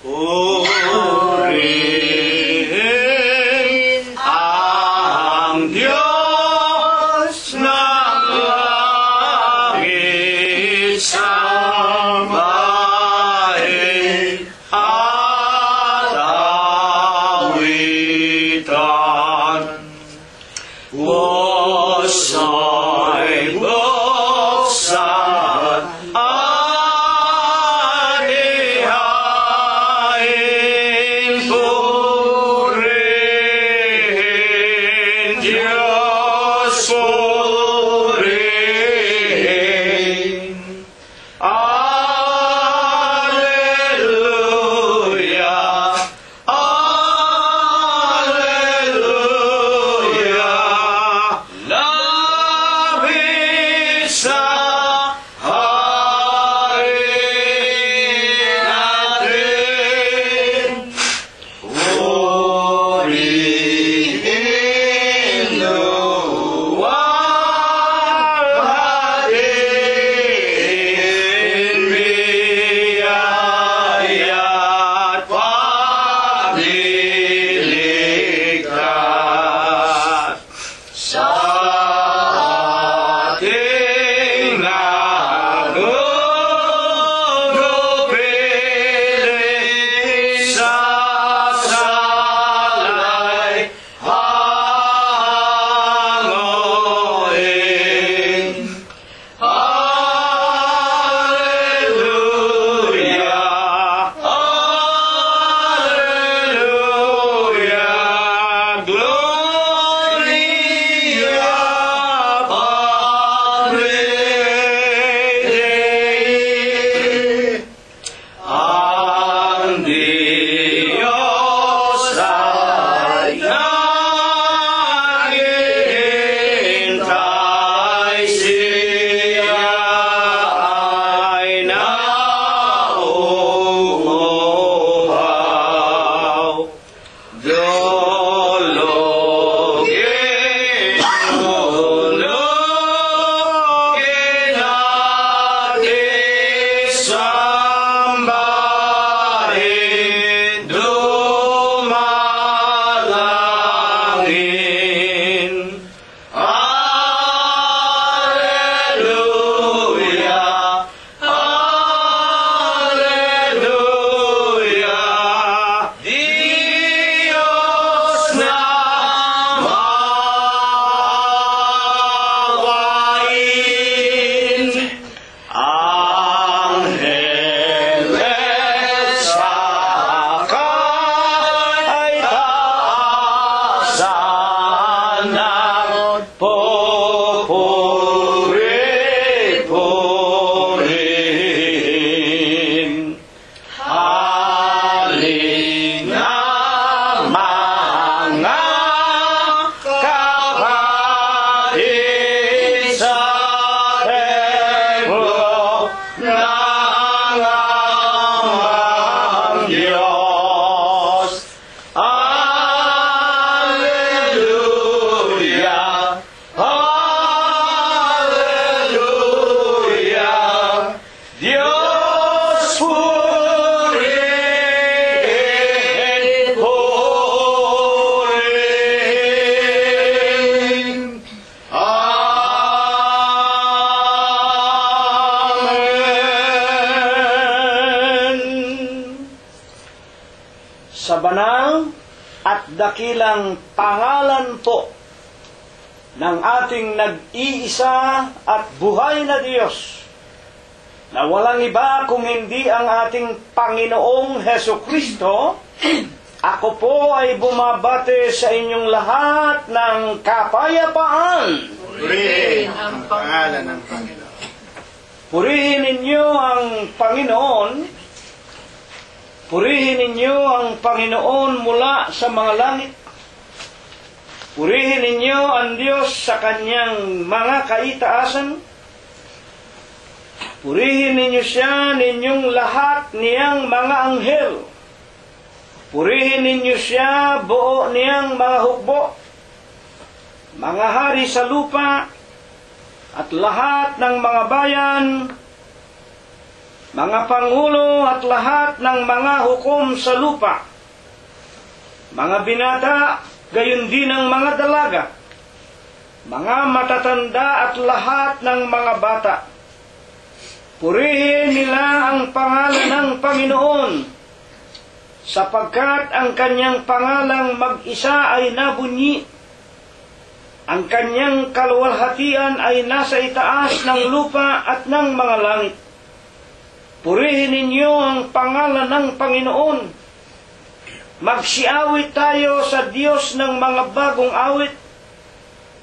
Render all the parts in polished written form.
Purihin ang Diyos ng langit, sambahin at awitan. Wasay buksan at ihain, purihin Diyos, purihin. Alleluia, alleluia. Labis sa hari natin, purihin luwalhatin, biyaya't pagliligtas sa ating nagugupit sa salay hangoin. Alleluia, alleluia, gloria Patri Dei. Ang Diyos ay naghihintay, siya ay nauuhaw. Dulugin, dulugin natin, sambahin, dumalangin. Alleluia, alleluia. Diyos na mawain, angeles sa kaitaasan ng pupuri-purihin. Halina mga kapatid sa templo ng amang Diyos. Alleluia, alleluia. Diyos purihin, purihin. Amen. Sa banal at dakilang pangalan po ng ating nag-iisa at buhay na Diyos, na walang iba kung hindi ang ating Panginoong Hesukristo, ako po ay bumabate sa inyong lahat ng kapayapaan. Purihin ang pangalan ng Panginoon. Purihin ninyo ang Panginoon. Purihin ninyo ang Panginoon mula sa mga langit. Purihin ninyo ang Diyos sa kanyang mga kaitaasan. Purihin ninyo siya, ninyong lahat niyang mga anghel. Purihin ninyo siya, buo niyang mga hukbo, mga hari sa lupa, at lahat ng mga bayan. mga pangulo at lahat ng mga hukom sa lupa, mga binata, gayon din ang mga dalaga, mga matatanda at lahat ng mga bata. Purihin nila ang pangalan ng Panginoon, sapagkat ang kanyang pangalang mag-isa ay nabunyi. Ang kanyang kaluwalhatian ay nasa itaas ng lupa at ng mga langit. Purihin ninyo ang pangalan ng Panginoon. Magsiawit tayo sa Diyos ng mga bagong awit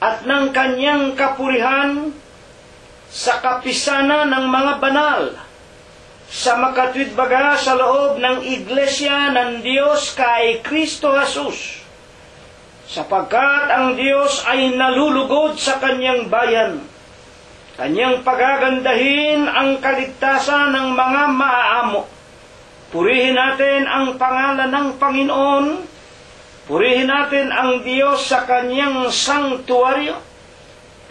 at ng kanyang kapurihan sa kapisanan ng mga banal, sa makatwidbaga sa loob ng iglesia ng Diyos kay Kristo Jesus, sapagkat ang Diyos ay nalulugod sa kanyang bayan, kanyang pagagandahin ang kaligtasan ng mga maaamo. Purihin natin ang pangalan ng Panginoon, purihin natin ang Diyos sa kanyang sanktuaryo,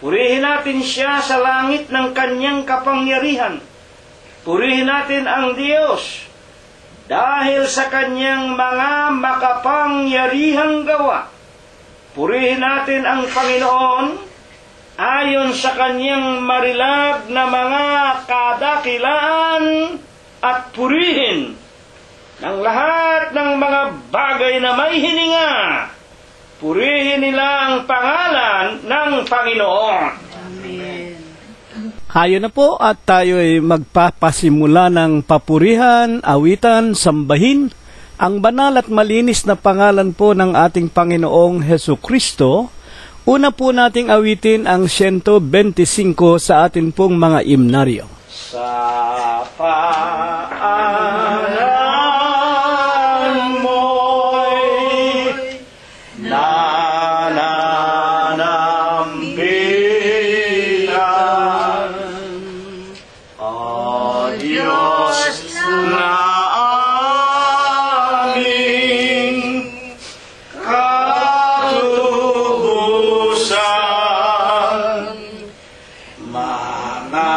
purihin natin siya sa langit ng kanyang kapangyarihan. Purihin natin ang Diyos dahil sa kanyang mga makapangyarihang gawa. Purihin natin ang Panginoon ayon sa kanyang marilag na mga kadakilaan at purihin ng lahat ng mga bagay na may hininga. Purihin nila ang pangalan ng Panginoon. Amen. Hayo na po at tayo ay magpapasimula ng papurihan, awitan, sambahin ang banal at malinis na pangalan po ng ating Panginoong Hesu Kristo. Una po nating awitin ang 125 sa atin pong mga imnaryo. Sa paanan mo'y nananampilan, O Diyos na aming katubusan, mga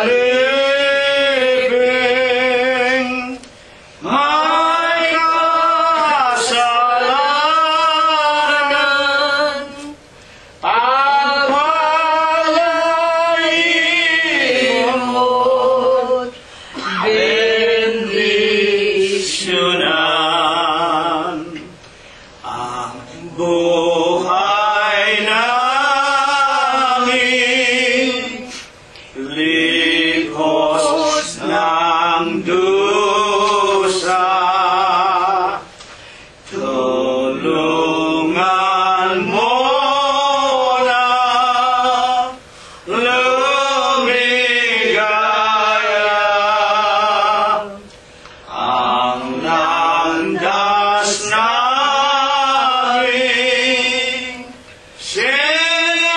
alipin, may kasalanan, pagpalain mo't bendisyonan ang buhay namin, lighos ng dusa. Tulungan mo na lumigaya ang landas namin, sinasaluna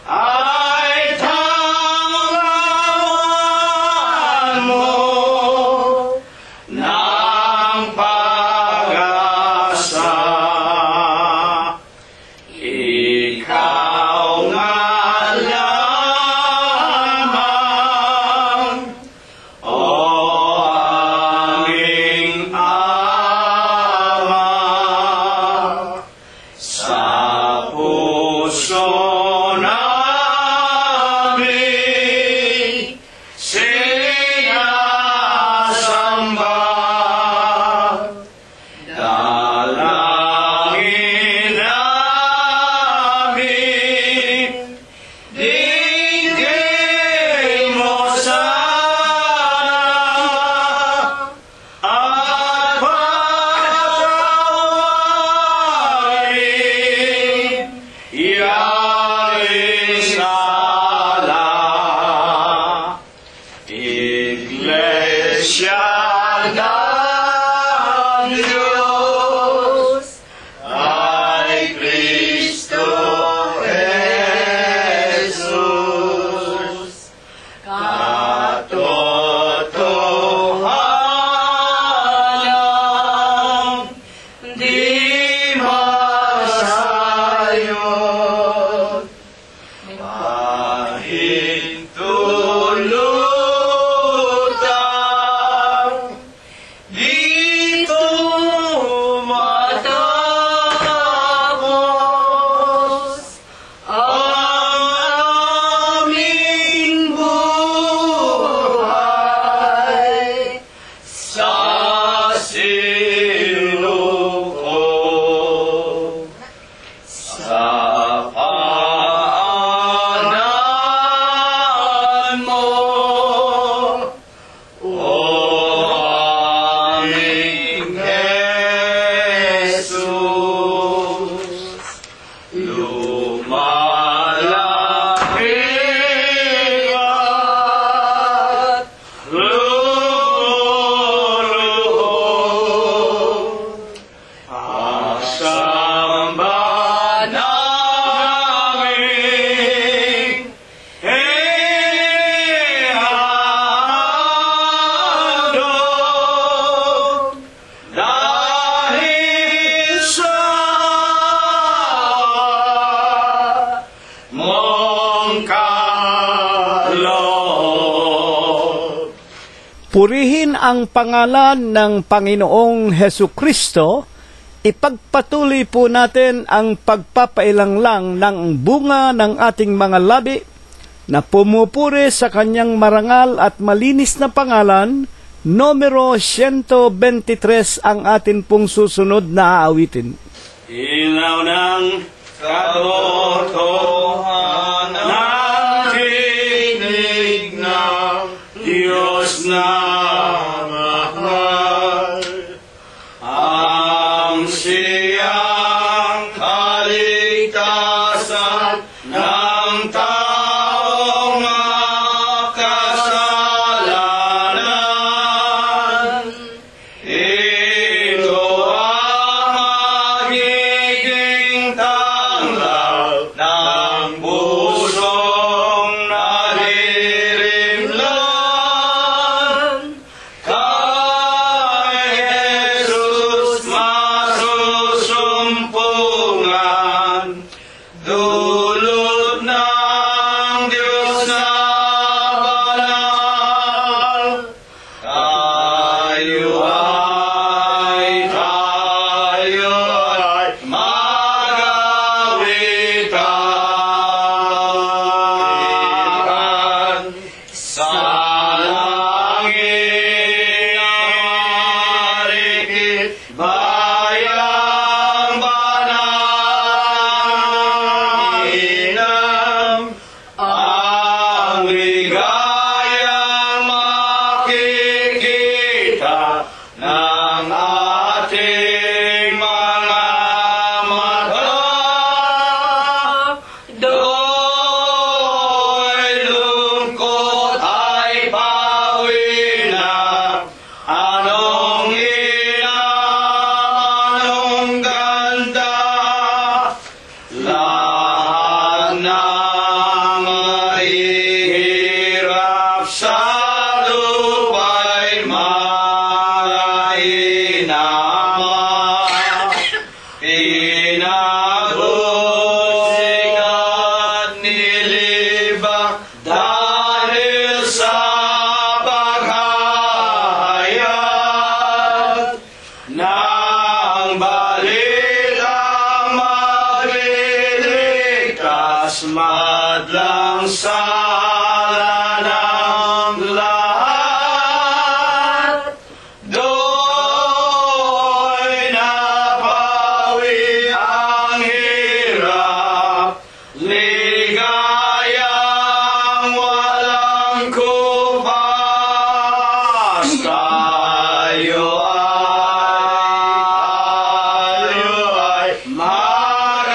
ay tanglawan mo ng pag-asa. Ikaw nga lamang, O aming Ama, sa puso namin sinasamba. Dalangin namin, dinggin mo sana at patawarin yaring sala. Iglesia ng Diyos ay Kristo Jesus, katotohanan di masayot. Hintulutan dito matapos ang aming buhay sa silong sa paanan mo, O aming Jesus. Lumalaki at luluhod ang samba naming ihandog dahil sa mong kaloob. Purihin ang pangalan ng Panginoong Hesukristo. Ipagpatuloy po natin ang pagpapailanglang ng bunga ng ating mga labi na pumupuri sa kanyang marangal at malinis na pangalan. Numero 123 ang atin pong susunod na aawitin. Ilaw ng katotohanan ng tinig ng Diyos na mahal, ang siyang kaligtasan ng taong makasalanan. Ito ang magiging tanggap ng pusong nalirimlan. Kay Jesus masusumpungan, dulot ng Diyos na banal. Tayo ay magawitan sa langit ang marikit bayang banal inam ang ligayang makikita ng ating mga mata. Do'y lungkot ay pawi na, anong inam, anong ganda. Lahat ng mahihirap sa lupa'y mainama. Pinagusig at nilibak dahil sa paghahayag ng balitang magliligtas, madlang sala ng lahat. Do'y napawi ang hirap, ligayang walang kubas. Tayo ay magawitan.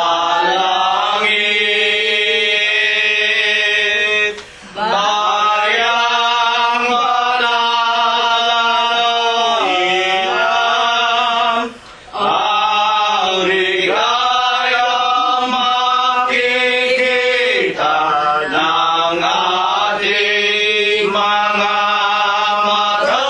langit, bayang banal iyan, ang ligayang makikita ng ating mga mata.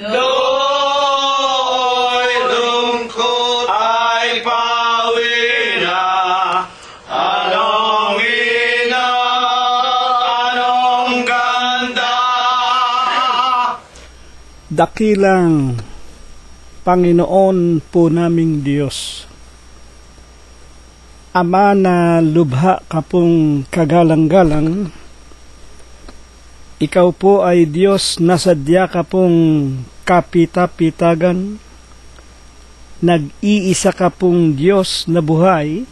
Do'y lungkot ay pawi na, anong ina, anong ganda. Dakilang Panginoon po naming Diyos, Ama na lubha ka pong kagalang-galang, Ikaw po ay Diyos na sadya ka pong kapita-pitagan, nag-iisa ka pong Diyos na buhay,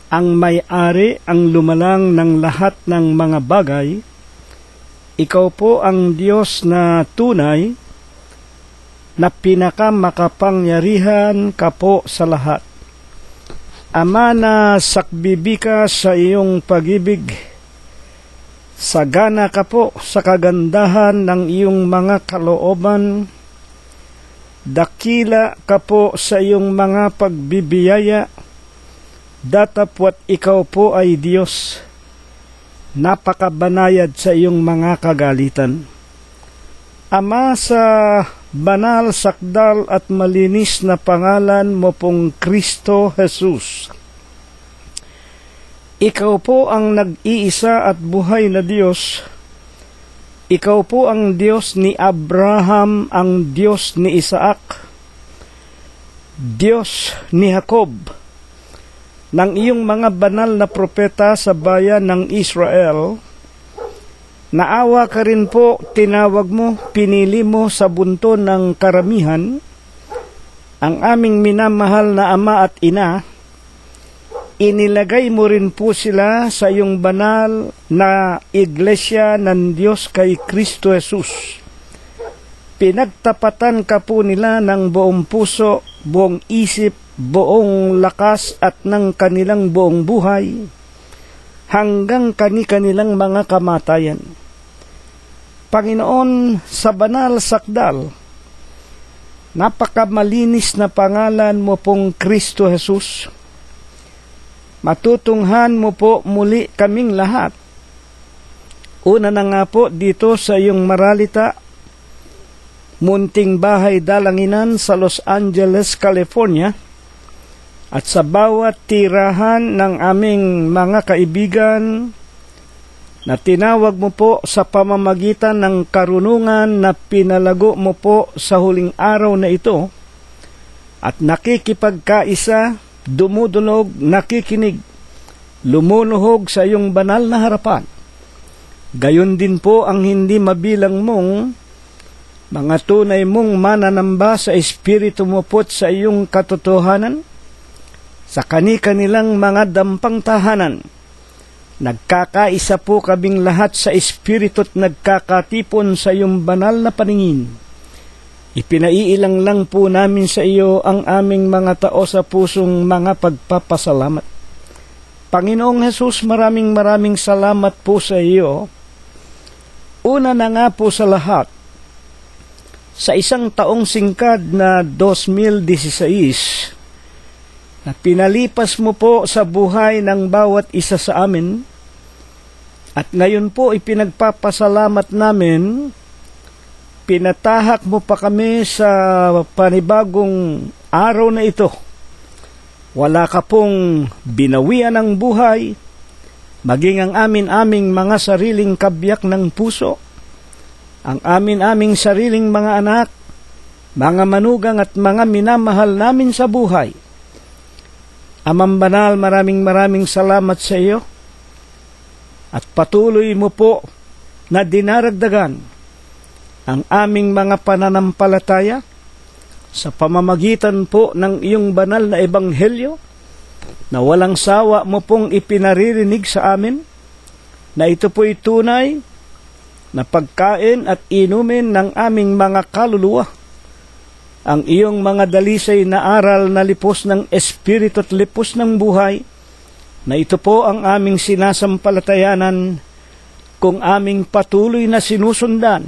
ang may-ari, ang lumalang ng lahat ng mga bagay. Ikaw po ang Diyos na tunay, na pinakamakapangyarihan ka po sa lahat. Ama na sakbibi ka sa iyong pag-ibig, sagana ka po sa kagandahan ng iyong mga kalooban, dakila ka po sa iyong mga pagbibiyaya, datapwat ikaw po ay Diyos, napakabanayad sa iyong mga kagalitan. Ama, sa banal, sakdal at malinis na pangalan mo pong Kristo Jesus, Ikaw po ang nag-iisa at buhay na Diyos. Ikaw po ang Diyos ni Abraham, ang Diyos ni Isaac, Diyos ni Jacob, ng iyong mga banal na propeta sa bayan ng Israel. Naawa ka rin po, tinawag mo, pinili mo sa bunto ng karamihan, ang aming minamahal na ama at ina. Inilagay mo rin po sila sa iyong banal na iglesia ng Diyos kay Kristo Jesus. Pinagtapatan ka po nila ng buong puso, buong isip, buong lakas at ng kanilang buong buhay, hanggang kanilang mga kamatayan. Panginoon, sa banal sakdal, napakamalinis na pangalan mo pong Kristo Jesus, matutunghan mo po muli kaming lahat. Una na nga po dito sa iyong maralita, munting bahay dalanginan sa Los Angeles, California, at sa bawat tirahan ng aming mga kaibigan na tinawag mo po sa pamamagitan ng karunungan na pinalago mo po sa huling araw na ito, at nakikipagkaisa, dumudulog, nakikinig, lumunuhog sa iyong banal na harapan. Gayon din po ang hindi mabilang mong mga tunay mong mananamba sa Espiritu mo po sa iyong katotohanan, sa kani-kanilang mga dampang tahanan. Nagkakaisa po kaming lahat sa Espiritu at nagkakatipon sa iyong banal na paningin. Ipinaiilang lang po namin sa iyo ang aming mga tao sa pusong mga pagpapasalamat. Panginoong Jesus, maraming salamat po sa iyo. Una na nga po sa lahat, sa isang taong singkad na 2016, na pinalipas mo po sa buhay ng bawat isa sa amin, at ngayon po ipinagpapasalamat namin, pinatahak mo pa kami sa panibagong araw na ito. Wala ka pong binawian ng buhay, maging ang aming mga sariling kabyak ng puso, ang aming sariling mga anak, mga manugang at mga minamahal namin sa buhay. Amang banal, maraming salamat sa iyo, at patuloy mo po na dinaragdagan ang aming mga pananampalataya sa pamamagitan po ng iyong banal na ebanghelyo, na walang sawa mo pong ipinaririnig sa amin, na ito po'y tunay na pagkain at inumin ng aming mga kaluluwa, ang iyong mga dalisay na aral na lipos ng Espiritu at lipos ng buhay, na ito po ang aming sinasampalatayanan kung aming patuloy na sinusundan.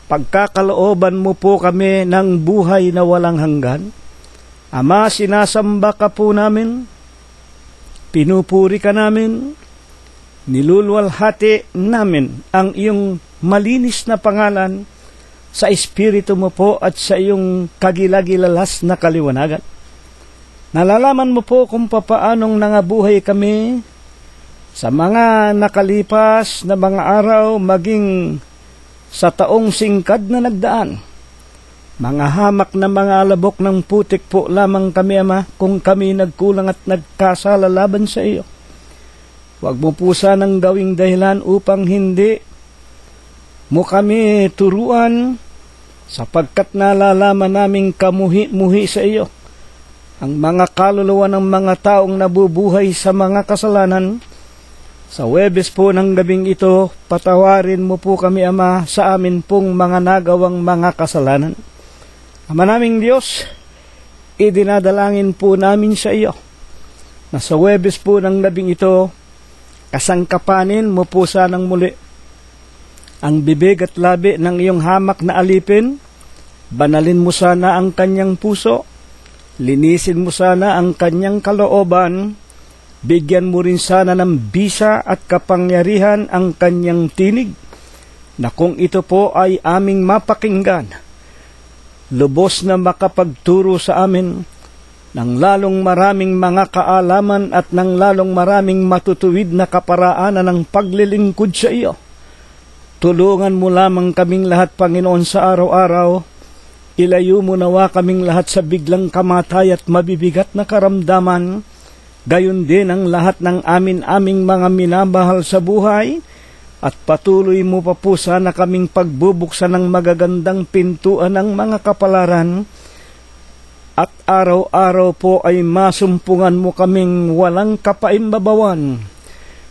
Pagkakalooban mo po kami ng buhay na walang hanggan. Ama, sinasamba ka po namin, pinupuri ka namin, niluluwalhati namin ang iyong malinis na pangalan sa Espiritu mo po at sa iyong kagilagilalas na kaliwanagan. Nalalaman mo po kung papaanong nangabuhay kami sa mga nakalipas na mga araw, maging sa taong singkad na nagdaan. Mga hamak na mga alabok ng putik po lamang kami, Ama, kung kami nagkulang at nagkasala laban sa iyo. Huwag mo po sanang gawing dahilan upang hindi mo kami turuan, sapagkat nalalaman naming kamuhi-muhi sa iyo ang mga kaluluwa ng mga taong nabubuhay sa mga kasalanan. Sa Huwebes po ng gabing ito, patawarin mo po kami, Ama, sa amin pong mga nagawang mga kasalanan. Ama naming Diyos, idinadalangin po namin sa iyo na sa Huwebes po ng gabing ito, kasangkapanin mo po sanang muli ang bibig at labi ng iyong hamak na alipin. Banalin mo sana ang kanyang puso, linisin mo sana ang kanyang kalooban, bigyan mo rin sana ng bisa at kapangyarihan ang kanyang tinig, na kung ito po ay aming mapakinggan, lubos na makapagturo sa amin ng lalong maraming mga kaalaman at ng lalong maraming matutuwid na kaparaanan ng paglilingkod sa iyo. Tulungan mo lamang kaming lahat, Panginoon, sa araw-araw. Ilayo mo nawa kaming lahat sa biglang kamatay at mabibigat na karamdaman. Gayon din ang lahat ng aming mga minamahal sa buhay. At patuloy mo pa po sana kaming pagbubuksan ng magagandang pintuan ng mga kapalaran. At araw-araw po ay masumpungan mo kaming walang kapaimbabawan,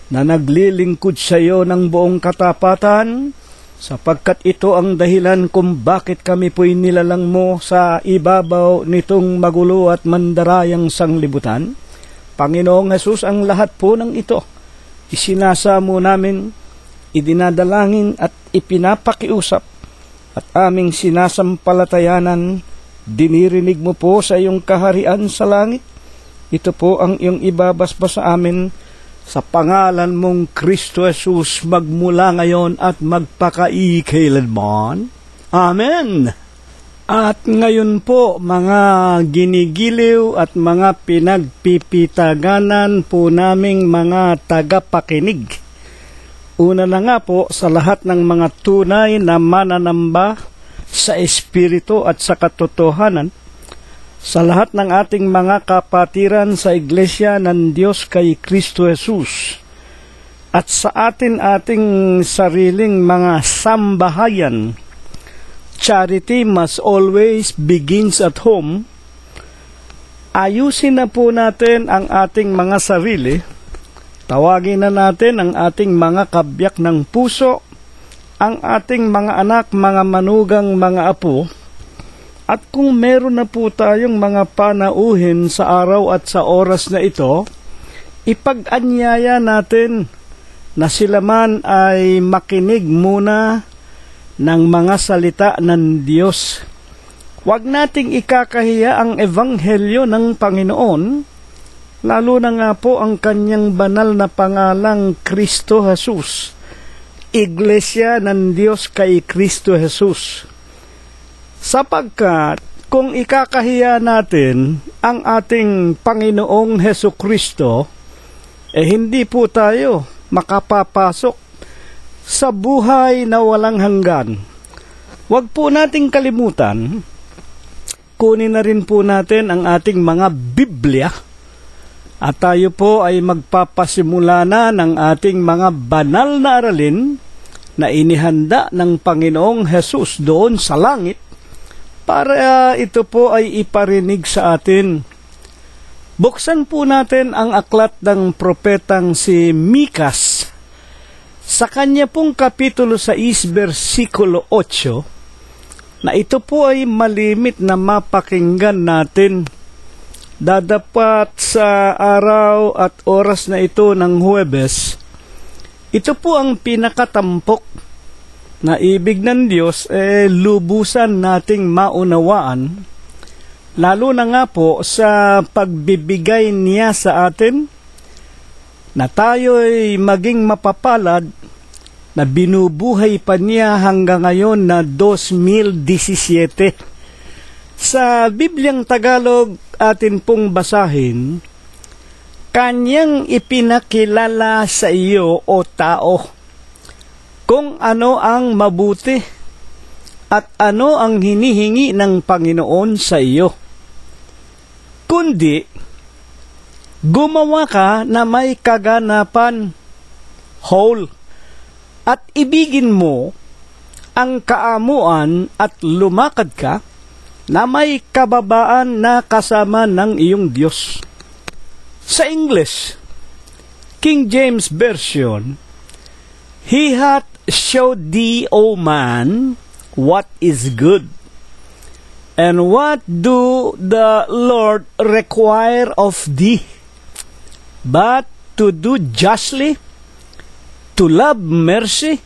na naglilingkod sa iyo ng buong katapatan, sapagkat ito ang dahilan kung bakit kami po'y nilalang mo sa ibabaw nitong magulo at mandarayang sanglibutan. Panginoong Jesus, ang lahat po ng ito isinasamo namin, idinadalangin at ipinapakiusap, at aming sinasampalatayanan. Dinirinig mo po sa iyong kaharian sa langit. Ito po ang iyong ibabasbas sa amin, sa pangalan mong Kristo Jesus, magmula ngayon at magpakailanman. Amen. At ngayon po, mga ginigiliw at mga pinagpipitaganan po naming mga tagapakinig. Una na nga po, sa lahat ng mga tunay na mananamba sa Espiritu at sa katotohanan, sa lahat ng ating mga kapatiran sa Iglesia ng Diyos kay Kristo Jesus, at sa ating sariling mga sambahayan, charity must always begins at home. Ayusin na po natin ang ating mga sarili, tawagin na natin ang ating mga kabyak ng puso, ang ating mga anak, mga manugang, mga apo. At kung meron na po tayong mga panauhin sa araw at sa oras na ito, ipag-anyaya natin na sila man ay makinig muna ng mga salita ng Diyos. Huwag nating ikakahiya ang ebanghelyo ng Panginoon, lalo na nga po ang kanyang banal na pangalang Kristo Jesus, Iglesia ng Diyos kay Kristo Jesus. Sapagkat kung ikakahiya natin ang ating Panginoong Hesukristo, hindi po tayo makapapasok sa buhay na walang hanggan. Huwag po nating kalimutan, kunin na rin po natin ang ating mga Biblia, at tayo po ay magpapasimula na ng ating mga banal na aralin na inihanda ng Panginoong Hesus doon sa langit, para ito po ay iparinig sa atin. Buksan po natin ang aklat ng propetang si Mikas. Sa kanya pong kapitulo 6, versikulo 8, na ito po ay malimit na mapakinggan natin. Dadapat sa araw at oras na ito ng Huwebes, ito po ang pinakatampok na ibig ng Diyos lubusan nating maunawaan, lalo na nga po sa pagbibigay niya sa atin na tayo'y maging mapapalad na binubuhay pa niya hanggang ngayon na 2017. Sa Bibliang Tagalog atin pong basahin, kanyang ipinakilala sa iyo o tao kung ano ang mabuti at ano ang hinihingi ng Panginoon sa iyo. Kundi, gumawa ka na may kaganapan, whole, at ibigin mo ang kaamuan at lumakad ka na may kababaan na kasama ng iyong Diyos. Sa English, King James Version, He hath showed thee, O man, what is good, and what do the Lord require of thee, but to do justly, to love mercy,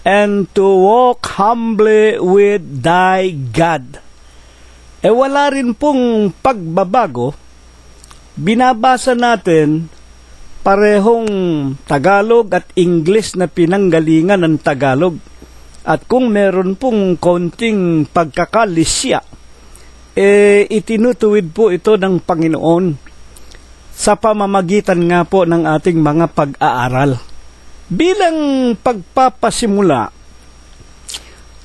and to walk humbly with thy God. Wala rin pong pagbabago. Binabasa natin parehong Tagalog at English na pinanggalingan ng Tagalog. At kung meron pong konting pagkakalisya, itinutuwid po ito ng Panginoon sa pamamagitan nga po ng ating mga pag-aaral. Bilang pagpapasimula,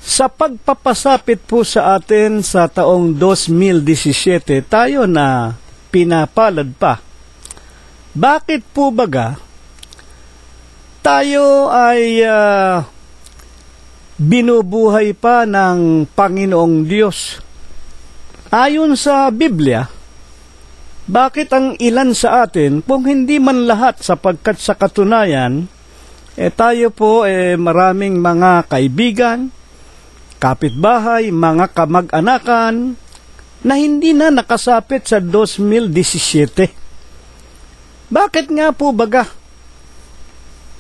sa pagpapasapit po sa atin sa taong 2017, tayo na pinapalad pa. Bakit po baga tayo ay binubuhay pa ng Panginoong Diyos? Ayon sa Biblia, bakit ang ilan sa atin, kung hindi man lahat sapagkat sa katunayan, tayo po maraming mga kaibigan, kapitbahay, mga kamag-anakan na hindi na nakasapit sa 2017. Bakit nga po baga?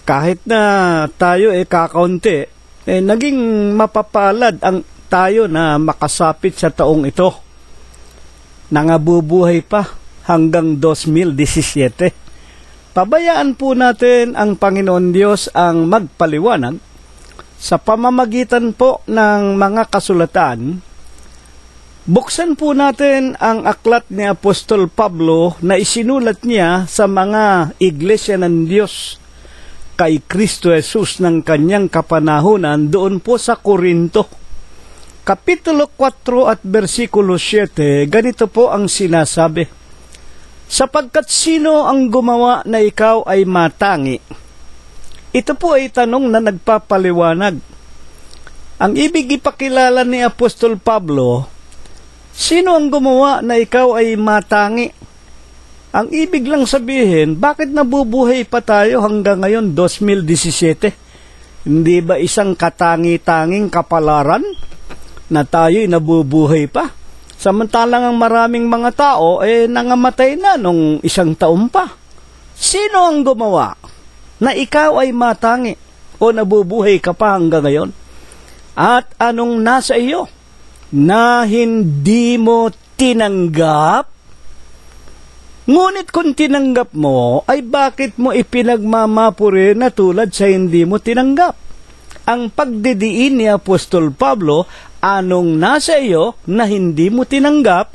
Kahit na tayo kakaunti, naging mapapalad ang tayo na makasapit sa taong ito. Nangabubuhay pa hanggang 2017. Pabayaan po natin ang Panginoon Diyos ang magpaliwanag sa pamamagitan po ng mga kasulatan. Buksan po natin ang aklat ni Apostol Pablo na isinulat niya sa mga iglesia ng Diyos kay Kristo Jesus ng kanyang kapanahunan doon po sa Korinto. Kapitulo 4 at versikulo 7, ganito po ang sinasabi: sapagkat sino ang gumawa na ikaw ay matangi? Ito po ay tanong na nagpapaliwanag. Ang ibig ipakilala ni Apostol Pablo, sino ang gumawa na ikaw ay matangi? Ang ibig lang sabihin, bakit nabubuhay pa tayo hanggang ngayon 2017? Hindi ba isang katangi-tanging kapalaran na tayo'y nabubuhay pa? Samantalang ang maraming mga tao nangamatay na nung isang taon pa. Sino ang gumawa na ikaw ay matangi o nabubuhay ka pa hanggang ngayon? At anong nasa iyo na hindi mo tinanggap? Ngunit kung tinanggap mo, ay bakit mo ipinagmamapuri na tulad sa hindi mo tinanggap? Ang pagdidiin ni Apostol Pablo, anong nasa iyo na hindi mo tinanggap?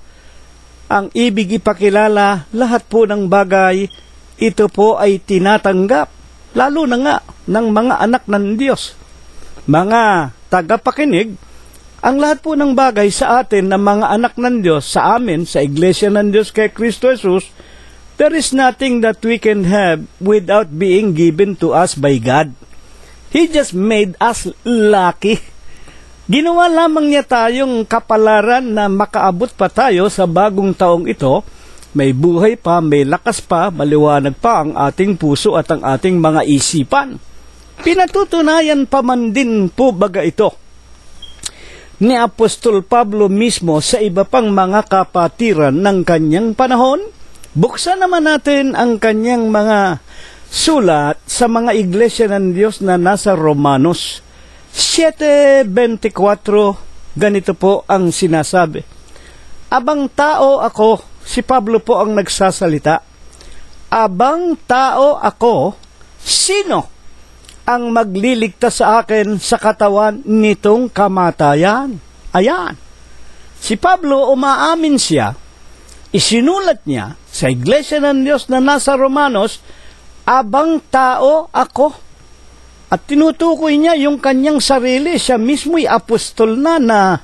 Ang ibig ipakilala, lahat po ng bagay, ito po ay tinatanggap. Lalo na nga ng mga anak ng Diyos, mga tagapakinig, ang lahat po ng bagay sa atin ng mga anak ng Diyos, sa amin, sa Iglesia ng Diyos kay Kristo Jesus, there is nothing that we can have without being given to us by God. He just made us lucky. Ginawa lamang niya tayong kapalaran na makaabot pa tayo sa bagong taong ito. May buhay pa, may lakas pa, maliwanag pa ang ating puso at ang ating mga isipan. Pinatutunayan pa man din po baga ito ni Apostol Pablo mismo sa iba pang mga kapatiran ng kanyang panahon? Buksan naman natin ang kanyang mga sulat sa mga iglesia ng Diyos na nasa Romanos 7:24. Ganito po ang sinasabi. Abang tao ako, si Pablo po ang nagsasalita. Abang tao ako, sino ang magliligtas sa akin sa katawan nitong kamatayan? Ayan. Si Pablo, umaamin siya, isinulat niya sa Iglesia ng Diyos na nasa Romanos, abang tao ako. At tinutukoy niya yung kanyang sarili. Siya mismo'y apostol na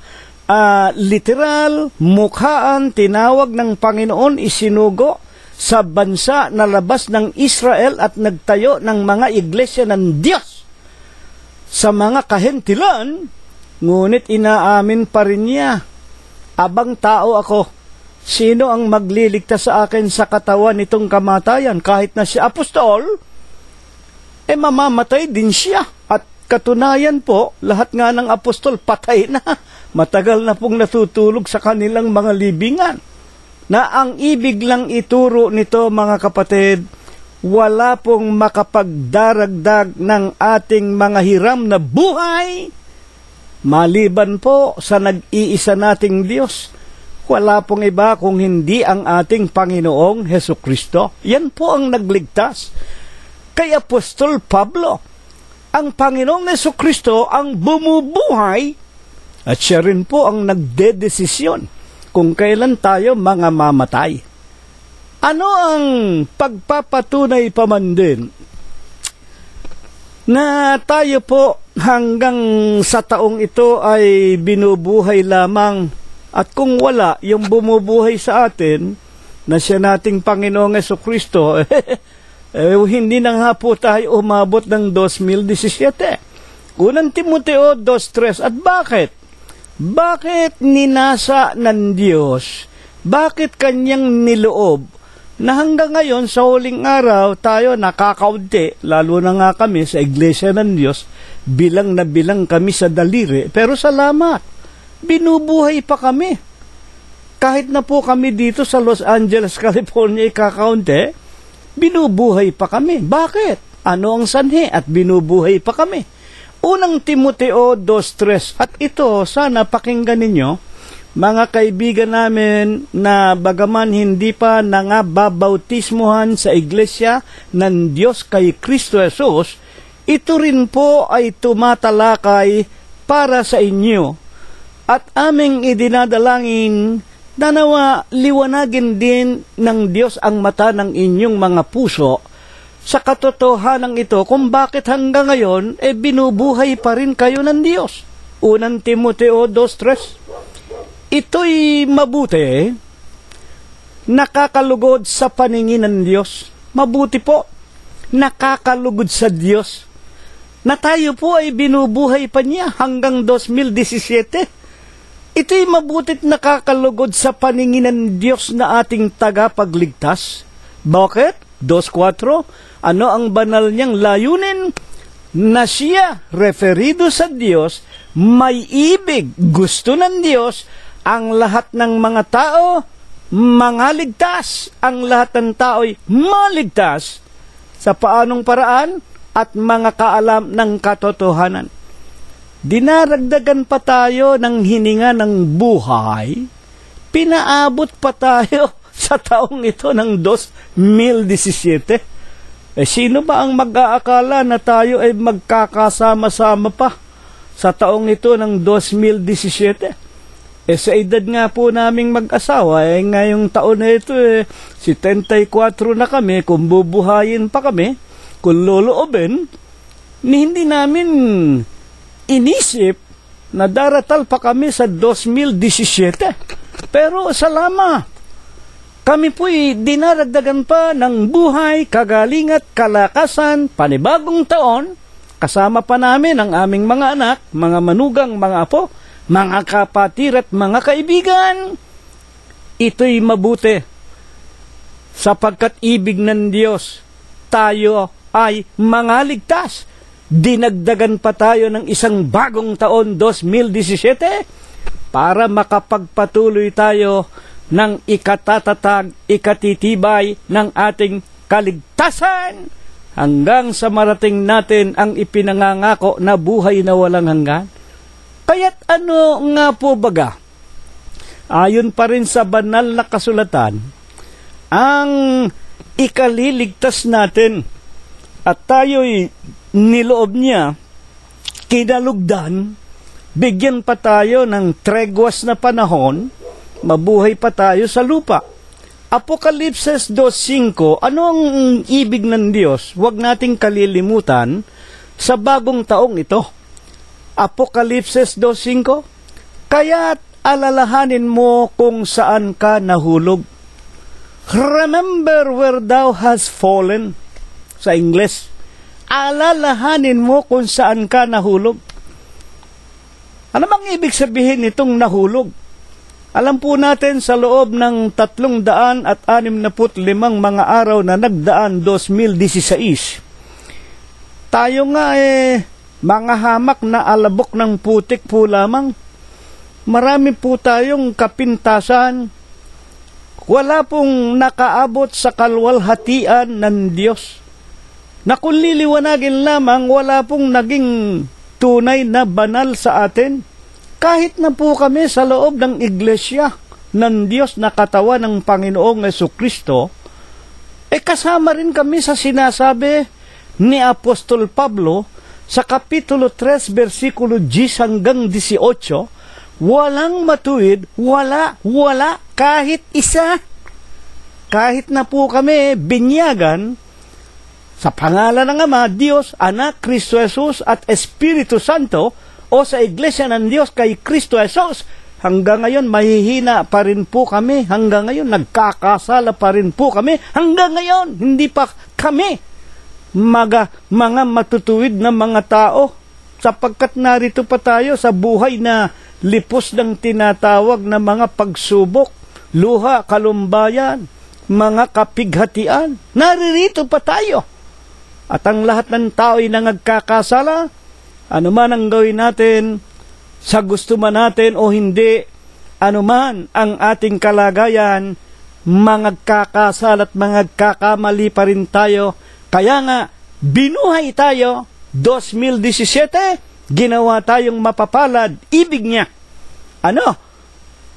literal, mukhaan, tinawag ng Panginoon, isinugo sa bansa na labas ng Israel at nagtayo ng mga iglesia ng Diyos sa mga kahentilan, ngunit inaamin pa rin niya, abang tao ako, sino ang magliligtas sa akin sa katawan nitong kamatayan? Kahit na si apostol, mamamatay din siya. At katunayan po, lahat nga ng apostol patay na. Matagal na pong natutulog sa kanilang mga libingan. Na ang ibig lang ituro nito, mga kapatid, wala pong makapagdaragdag ng ating mga hiram na buhay, maliban po sa nag-iisa nating Diyos. Wala pong iba kung hindi ang ating Panginoong Hesukristo. Yan po ang nagligtas. Kay Apostol Pablo, ang Panginoong Hesukristo ang bumubuhay at siya rin po ang nagdedesisyon kung kailan tayo mga mamatay. Ano ang pagpapatunay pa man din na tayo po hanggang sa taong ito ay binubuhay lamang, at kung wala yung bumubuhay sa atin na siya nating Panginoong Hesukristo, hindi na nga po tayo umabot ng 2017. Unang Timoteo 2:3. At bakit? Bakit ninasa ng Diyos? Bakit kanyang niloob na hanggang ngayon sa huling araw tayo nakakaunti, lalo na nga kami sa Iglesia ng Diyos, bilang na bilang kami sa daliri, pero salamat, binubuhay pa kami. Kahit na po kami dito sa Los Angeles, California, kakaunti, binubuhay pa kami. Bakit? Ano ang sanhi at binubuhay pa kami? Unang Timoteo 2:3. At ito, sana pakinggan ninyo, mga kaibigan namin na bagaman hindi pa nangababautismuhan sa Iglesia ng Diyos kay Kristo Jesus, ito rin po ay tumatalakay para sa inyo. At aming idinadalangin na nawa liwanagin din ng Diyos ang mata ng inyong mga puso sa katotohanan ito kung bakit hanggang ngayon binubuhay pa rin kayo ng Diyos. Unang Timoteo 2:3. Ito'y mabuti, nakakalugod sa paningin ng Diyos. Mabuti po, nakakalugod sa Diyos na tayo po ay binubuhay pa niya hanggang 2017. Ito'y mabutit nakakalugod sa paningin ng Diyos na ating tagapagligtas. Bakit? 2:4. Ano ang banal niyang layunin? Na siya, referido sa Diyos, may ibig, gusto ng Diyos, ang lahat ng mga tao, mga ligtas. Ang lahat ng tao'y maligtas. Sa paanong paraan? At mga kaalam ng katotohanan. Dinaragdagan pa tayo ng hininga ng buhay, pinaabot pa tayo sa taong ito ng 2017. Sino ba ang mag-aakala na tayo ay magkakasama-sama pa sa taong ito ng 2017? Sa edad nga po naming mag-asawa, ngayong taon na ito, 74 na kami, kung bubuhayin pa kami, kung loloobin, hindi namin inisip na daratal pa kami sa 2017. Pero salamat, kami po'y dinaragdagan pa ng buhay, kagalingat, kalakasan, panibagong taon, kasama pa namin ang aming mga anak, mga manugang, mga apo, mga kapatid at mga kaibigan. Ito'y mabuti, sapagkat ibig ng Diyos, tayo ay mga ligtas. Dinagdagan pa tayo ng isang bagong taon, 2017, para makapagpatuloy tayo ng ikatatag, ikatitibay ng ating kaligtasan hanggang sa marating natin ang ipinangangako na buhay na walang hanggan. Kaya't ano nga po baga? Ayon pa rin sa banal na kasulatan, ang ikaliligtas natin at tayo'y niloob niya, kinalugdan, bigyan pa tayo ng tregwas na panahon, mabuhay pa tayo sa lupa. Apokalipsis 2:5, ano ang ibig ng Diyos? Huwag nating kalilimutan sa bagong taong ito. Apokalipsis 2:5, kaya't alalahanin mo kung saan ka nahulog. Remember where thou hast fallen. Sa Ingles, alalahanin mo kung saan ka nahulog. Ano bang ibig sabihin nitong nahulog? Alam po natin sa loob ng 365 mga araw na nagdaan 2016, tayo nga mga hamak na alabok ng putik po lamang. Marami po tayong kapintasan. Wala pong nakaabot sa kalwalhatian ng Diyos. Na kung liliwanagin lamang, wala pong naging tunay na banal sa atin. Kahit na po kami sa loob ng iglesia ng Diyos na katawan ng Panginoong Jesucristo, kasama rin kami sa sinasabi ni Apostol Pablo sa Kapitulo 3, versikulo 10 hanggang 18, walang matuwid, wala, kahit isa. Kahit na po kami binyagan sa pangalan ng Ama, Diyos, Anak, Kristo Jesus at Espiritu Santo, o sa Iglesia ng Diyos kay Kristo Jesus, hanggang ngayon mahihina pa rin po kami, hanggang ngayon nagkakasala pa rin po kami, hanggang ngayon hindi pa kami mga matutuwid na mga tao, sapagkat narito pa tayo sa buhay na lipos ng tinatawag na mga pagsubok, luha, kalumbayan, mga kapighatian. Naririto pa tayo. At ang lahat ng tao ay nagkakasala. Ano man ang gawin natin, sa gusto man natin o hindi, ano man ang ating kalagayan, magkakasala at magkakamali pa rin tayo. Kaya nga, binuhay tayo, 2017, ginawa tayong mapapalad. Ibig niya, ano?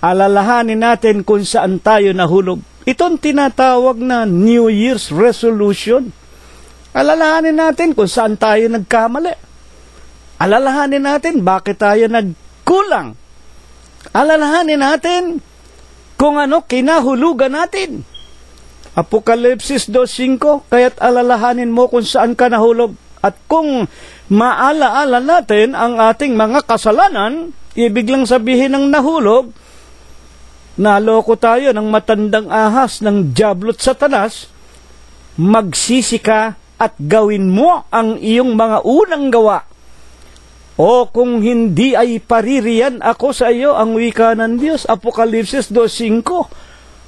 Alalahanin natin kung saan tayo nahulog. Itong tinatawag na New Year's Resolution. Alalahanin natin kung saan tayo nagkamali. Alalahanin natin bakit tayo nagkulang. Alalahanin natin kung ano kinahulugan natin. Apokalipsis 2:5, kaya't alalahanin mo kung saan ka nahulog. At kung maalaala natin ang ating mga kasalanan, ibig lang sabihin ng nahulog, naloko tayo ng matandang ahas ng diablo't Satanas, magsisi ka at gawin mo ang iyong mga unang gawa. O kung hindi ay paririyan ako sa iyo, ang wika ng Diyos. Apokalipsis 2:5.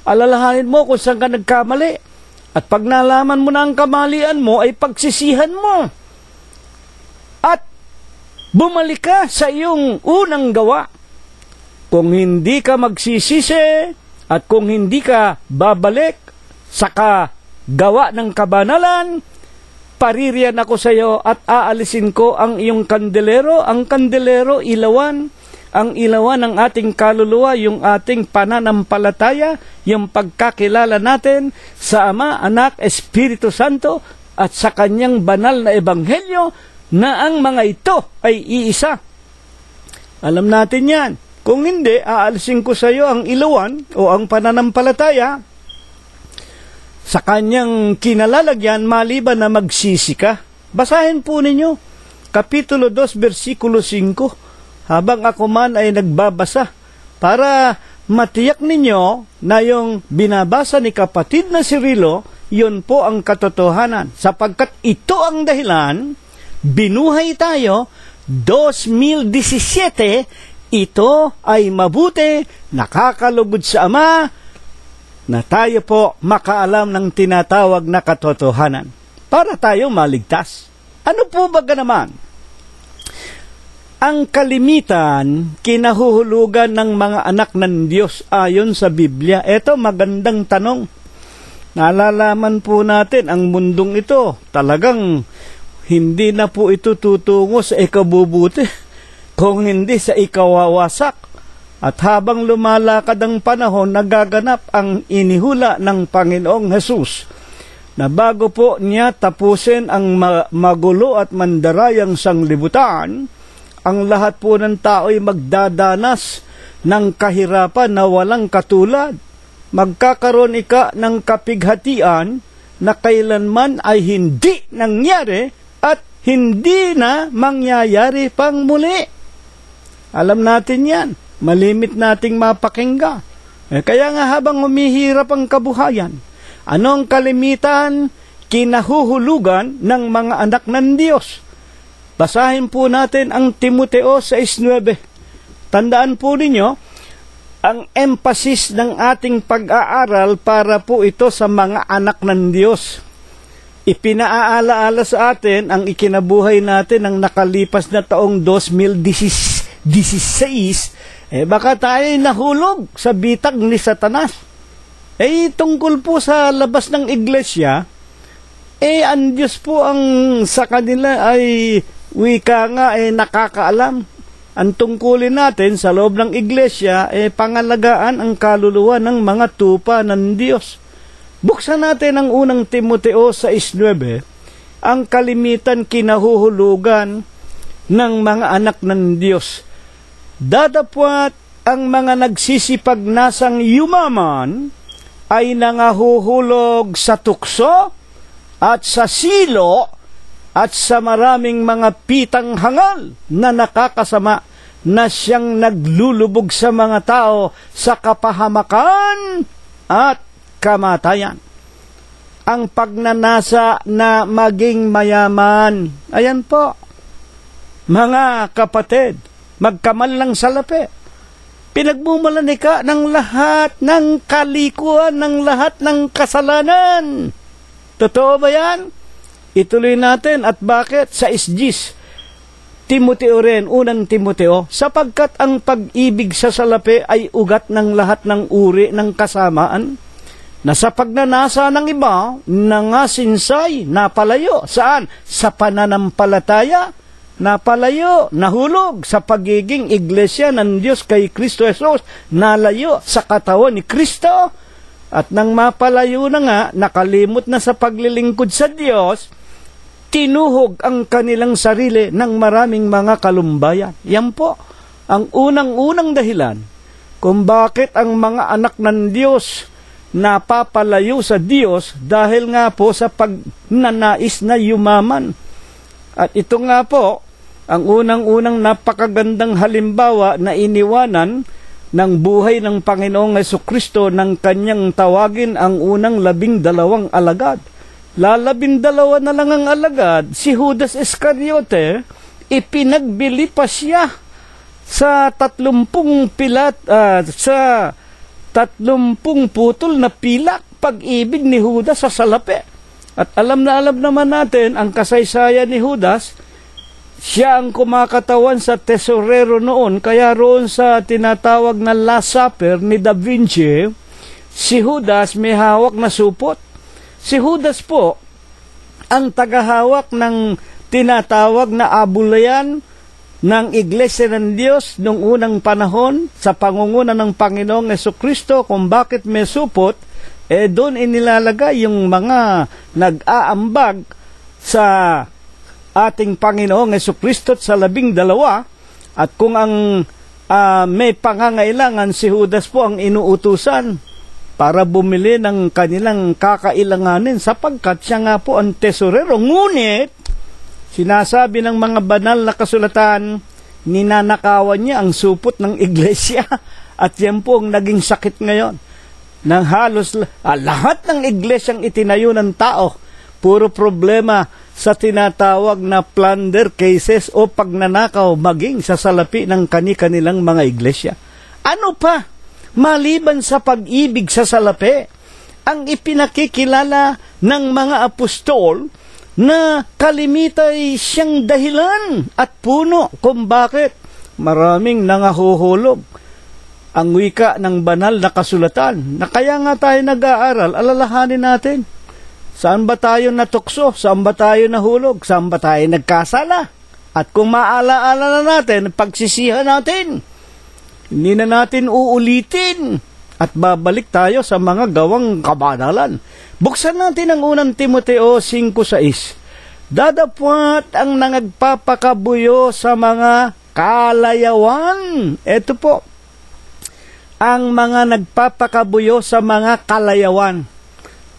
Alalahanin mo kung saan ka nagkamali. At pag nalaman mo na ang kamalian mo, ay pagsisihan mo. At bumalik ka sa iyong unang gawa. Kung hindi ka magsisisi, at kung hindi ka babalik sa gawa ng kabanalan, paririyan ako sa iyo at aalisin ko ang iyong kandelero. Ang kandelero, ilawan. Ang ilawan ng ating kaluluwa, yung ating pananampalataya, yung pagkakilala natin sa Ama, Anak, Espiritu Santo, at sa kanyang banal na ebanghelyo, na ang mga ito ay iisa. Alam natin yan. Kung hindi, aalisin ko sa iyo ang ilawan o ang pananampalataya sa kanyang kinalalagyan, maliban na magsisi ka. Basahin po ninyo, Kapitulo 2, versikulo 5, habang ako man ay nagbabasa, para matiyak ninyo na yung binabasa ni kapatid na Cirilo, yun po ang katotohanan. Sapagkat ito ang dahilan, binuhay tayo, 2017, ito ay mabuti, nakakalugod sa Ama, na tayo po makaalam ng tinatawag na katotohanan para tayo maligtas. Ano po ba naman Ang kalimitan, kinahuhulugan ng mga anak ng Diyos ayon sa Biblia. Ito, magandang tanong. Nalalaman po natin ang mundong ito. Talagang hindi na po ito tutungo sa ikabubuti, kung hindi sa ikawawasak. At habang lumalakad ang panahon, nagaganap ang inihula ng Panginoong Hesus na bago po niya tapusin ang magulo at mandarayang sanglibutan, ang lahat po ng tao ay magdadanas ng kahirapan na walang katulad. Magkakaroon ng kapighatian na kailanman ay hindi nangyari at hindi na mangyayari pang muli. Alam natin yan. Malimit nating mapakinggan. Kaya nga habang humihirap ang kabuhayan, anong kalimitan kinahuhulugan ng mga anak ng Diyos? Basahin po natin ang Timoteo 6:9. Tandaan po ninyo, ang emphasis ng ating pag-aaral para po ito sa mga anak ng Diyos. Ipinaaalaala sa atin ang ikinabuhay natin ng nakalipas na taong 2016. Baka tayo nahulog sa bitag ni Satanas. Tungkol po sa labas ng iglesia, ang Diyos po ang sa kanila ay wika nga nakakaalam. Ang tungkulin natin sa loob ng iglesia pangalagaan ang kaluluwa ng mga tupa ng Diyos. Buksan natin ang unang Timoteo 6:9. Ang kalimitan kinahuhulugan ng mga anak ng Diyos. Dadapwat ang mga nagsisipag-nasang yumaman ay nangahuhulog sa tukso at sa silo at sa maraming mga pitang hangal na nakakasama na siyang naglulubog sa mga tao sa kapahamakan at kamatayan. Ang pagnanasa na maging mayaman. Ayan po, mga kapatid, magkamanlang salapi. Pinagmumulani ka ng lahat ng kalikuan, ng lahat ng kasalanan. Totoo ba yan? Ituloy natin at bakit? Sa isjis, Timoteo rin, unang Timoteo, sapagkat ang pag-ibig sa salapi ay ugat ng lahat ng uri ng kasamaan, na sa pagnanasa ng iba, nangasinsay, napalayo. Saan? Sa pananampalataya, napalayo, nahulog sa pagiging iglesia ng Diyos kay Kristo Jesus, nalayo sa katawan ni Kristo, at nang mapalayo na nga, nakalimot na sa paglilingkod sa Diyos, tinuhog ang kanilang sarili ng maraming mga kalumbayan. Yan po ang unang-unang dahilan kung bakit ang mga anak ng Diyos napapalayo sa Diyos dahil nga po sa pagnanais na yumaman. At ito nga po ang unang-unang napakagandang halimbawa na iniwanan ng buhay ng Panginoong Hesukristo ng kanyang tawagin ang unang 12 alagad. 12 na lang ang alagad, si Judas Iscariote, ipinagbili pa siya sa 30 putol na pilak pag-ibig ni Judas sa salapi. At alam naman natin ang kasaysayan ni Judas. Siya ang kumakatawan sa tesorero noon, kaya roon sa tinatawag na Last Supper ni Da Vinci, si Judas may hawak na supot. Si Judas po ang tagahawak ng tinatawag na abulayan ng Iglesia ng Diyos noong unang panahon sa pangunguna ng Panginoong Hesukristo. Kung bakit may supot, doon inilalagay yung mga nag-aambag sa ating Panginoong Hesukristo sa 12, at kung ang may pangangailangan, si Judas po ang inuutusan para bumili ng kanilang kakailanganin sapagkat siya nga po ang tesorero. Ngunit, sinasabi ng mga banal na kasulatan, ninanakawan niya ang supot ng iglesia at yan po ang naging sakit ngayon. Nang halos lahat ng iglesyang itinayo ng tao, puro problema sa tinatawag na plunder cases o pagnanakaw maging sa salapi ng kani-kanilang mga iglesia. Ano pa? Maliban sa pag-ibig sa salapi, ang ipinakikilala ng mga apostol na kalimitay siyang dahilan at puno kung bakit maraming nangahuhulog ang wika ng banal na kasulatan. Na kaya nga tayo nag-aaral, alalahanin natin. Saan ba tayo natukso? Saan ba tayo nahulog? Saan ba tayo nagkasala? At kung maalaala na natin, pagsisihan natin. Hindi na natin uulitin. At babalik tayo sa mga gawang kabanalan. Buksan natin ang unang Timoteo 5:6. Dadapwat ang nagpapakabuyo sa mga kalayawan. Ito po, ang mga nagpapakabuyo sa mga kalayawan.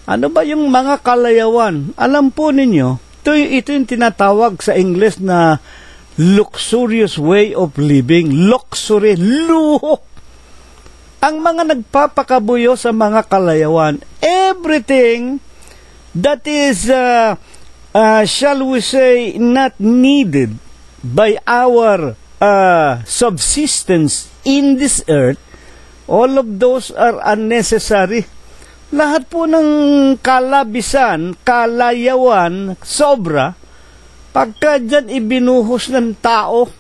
Ano ba yung mga kalayawan? Alam po ninyo, ito yung tinatawag sa English na luxurious way of living. Luxury, luho. Ang mga nagpapakabuyo sa mga kalayawan, everything that is, shall we say, not needed by our subsistence in this earth, all of those are unnecessary. Lahat po ng kalabisan, kalayawan, sobra, pagka dyan ibinuhos ng tao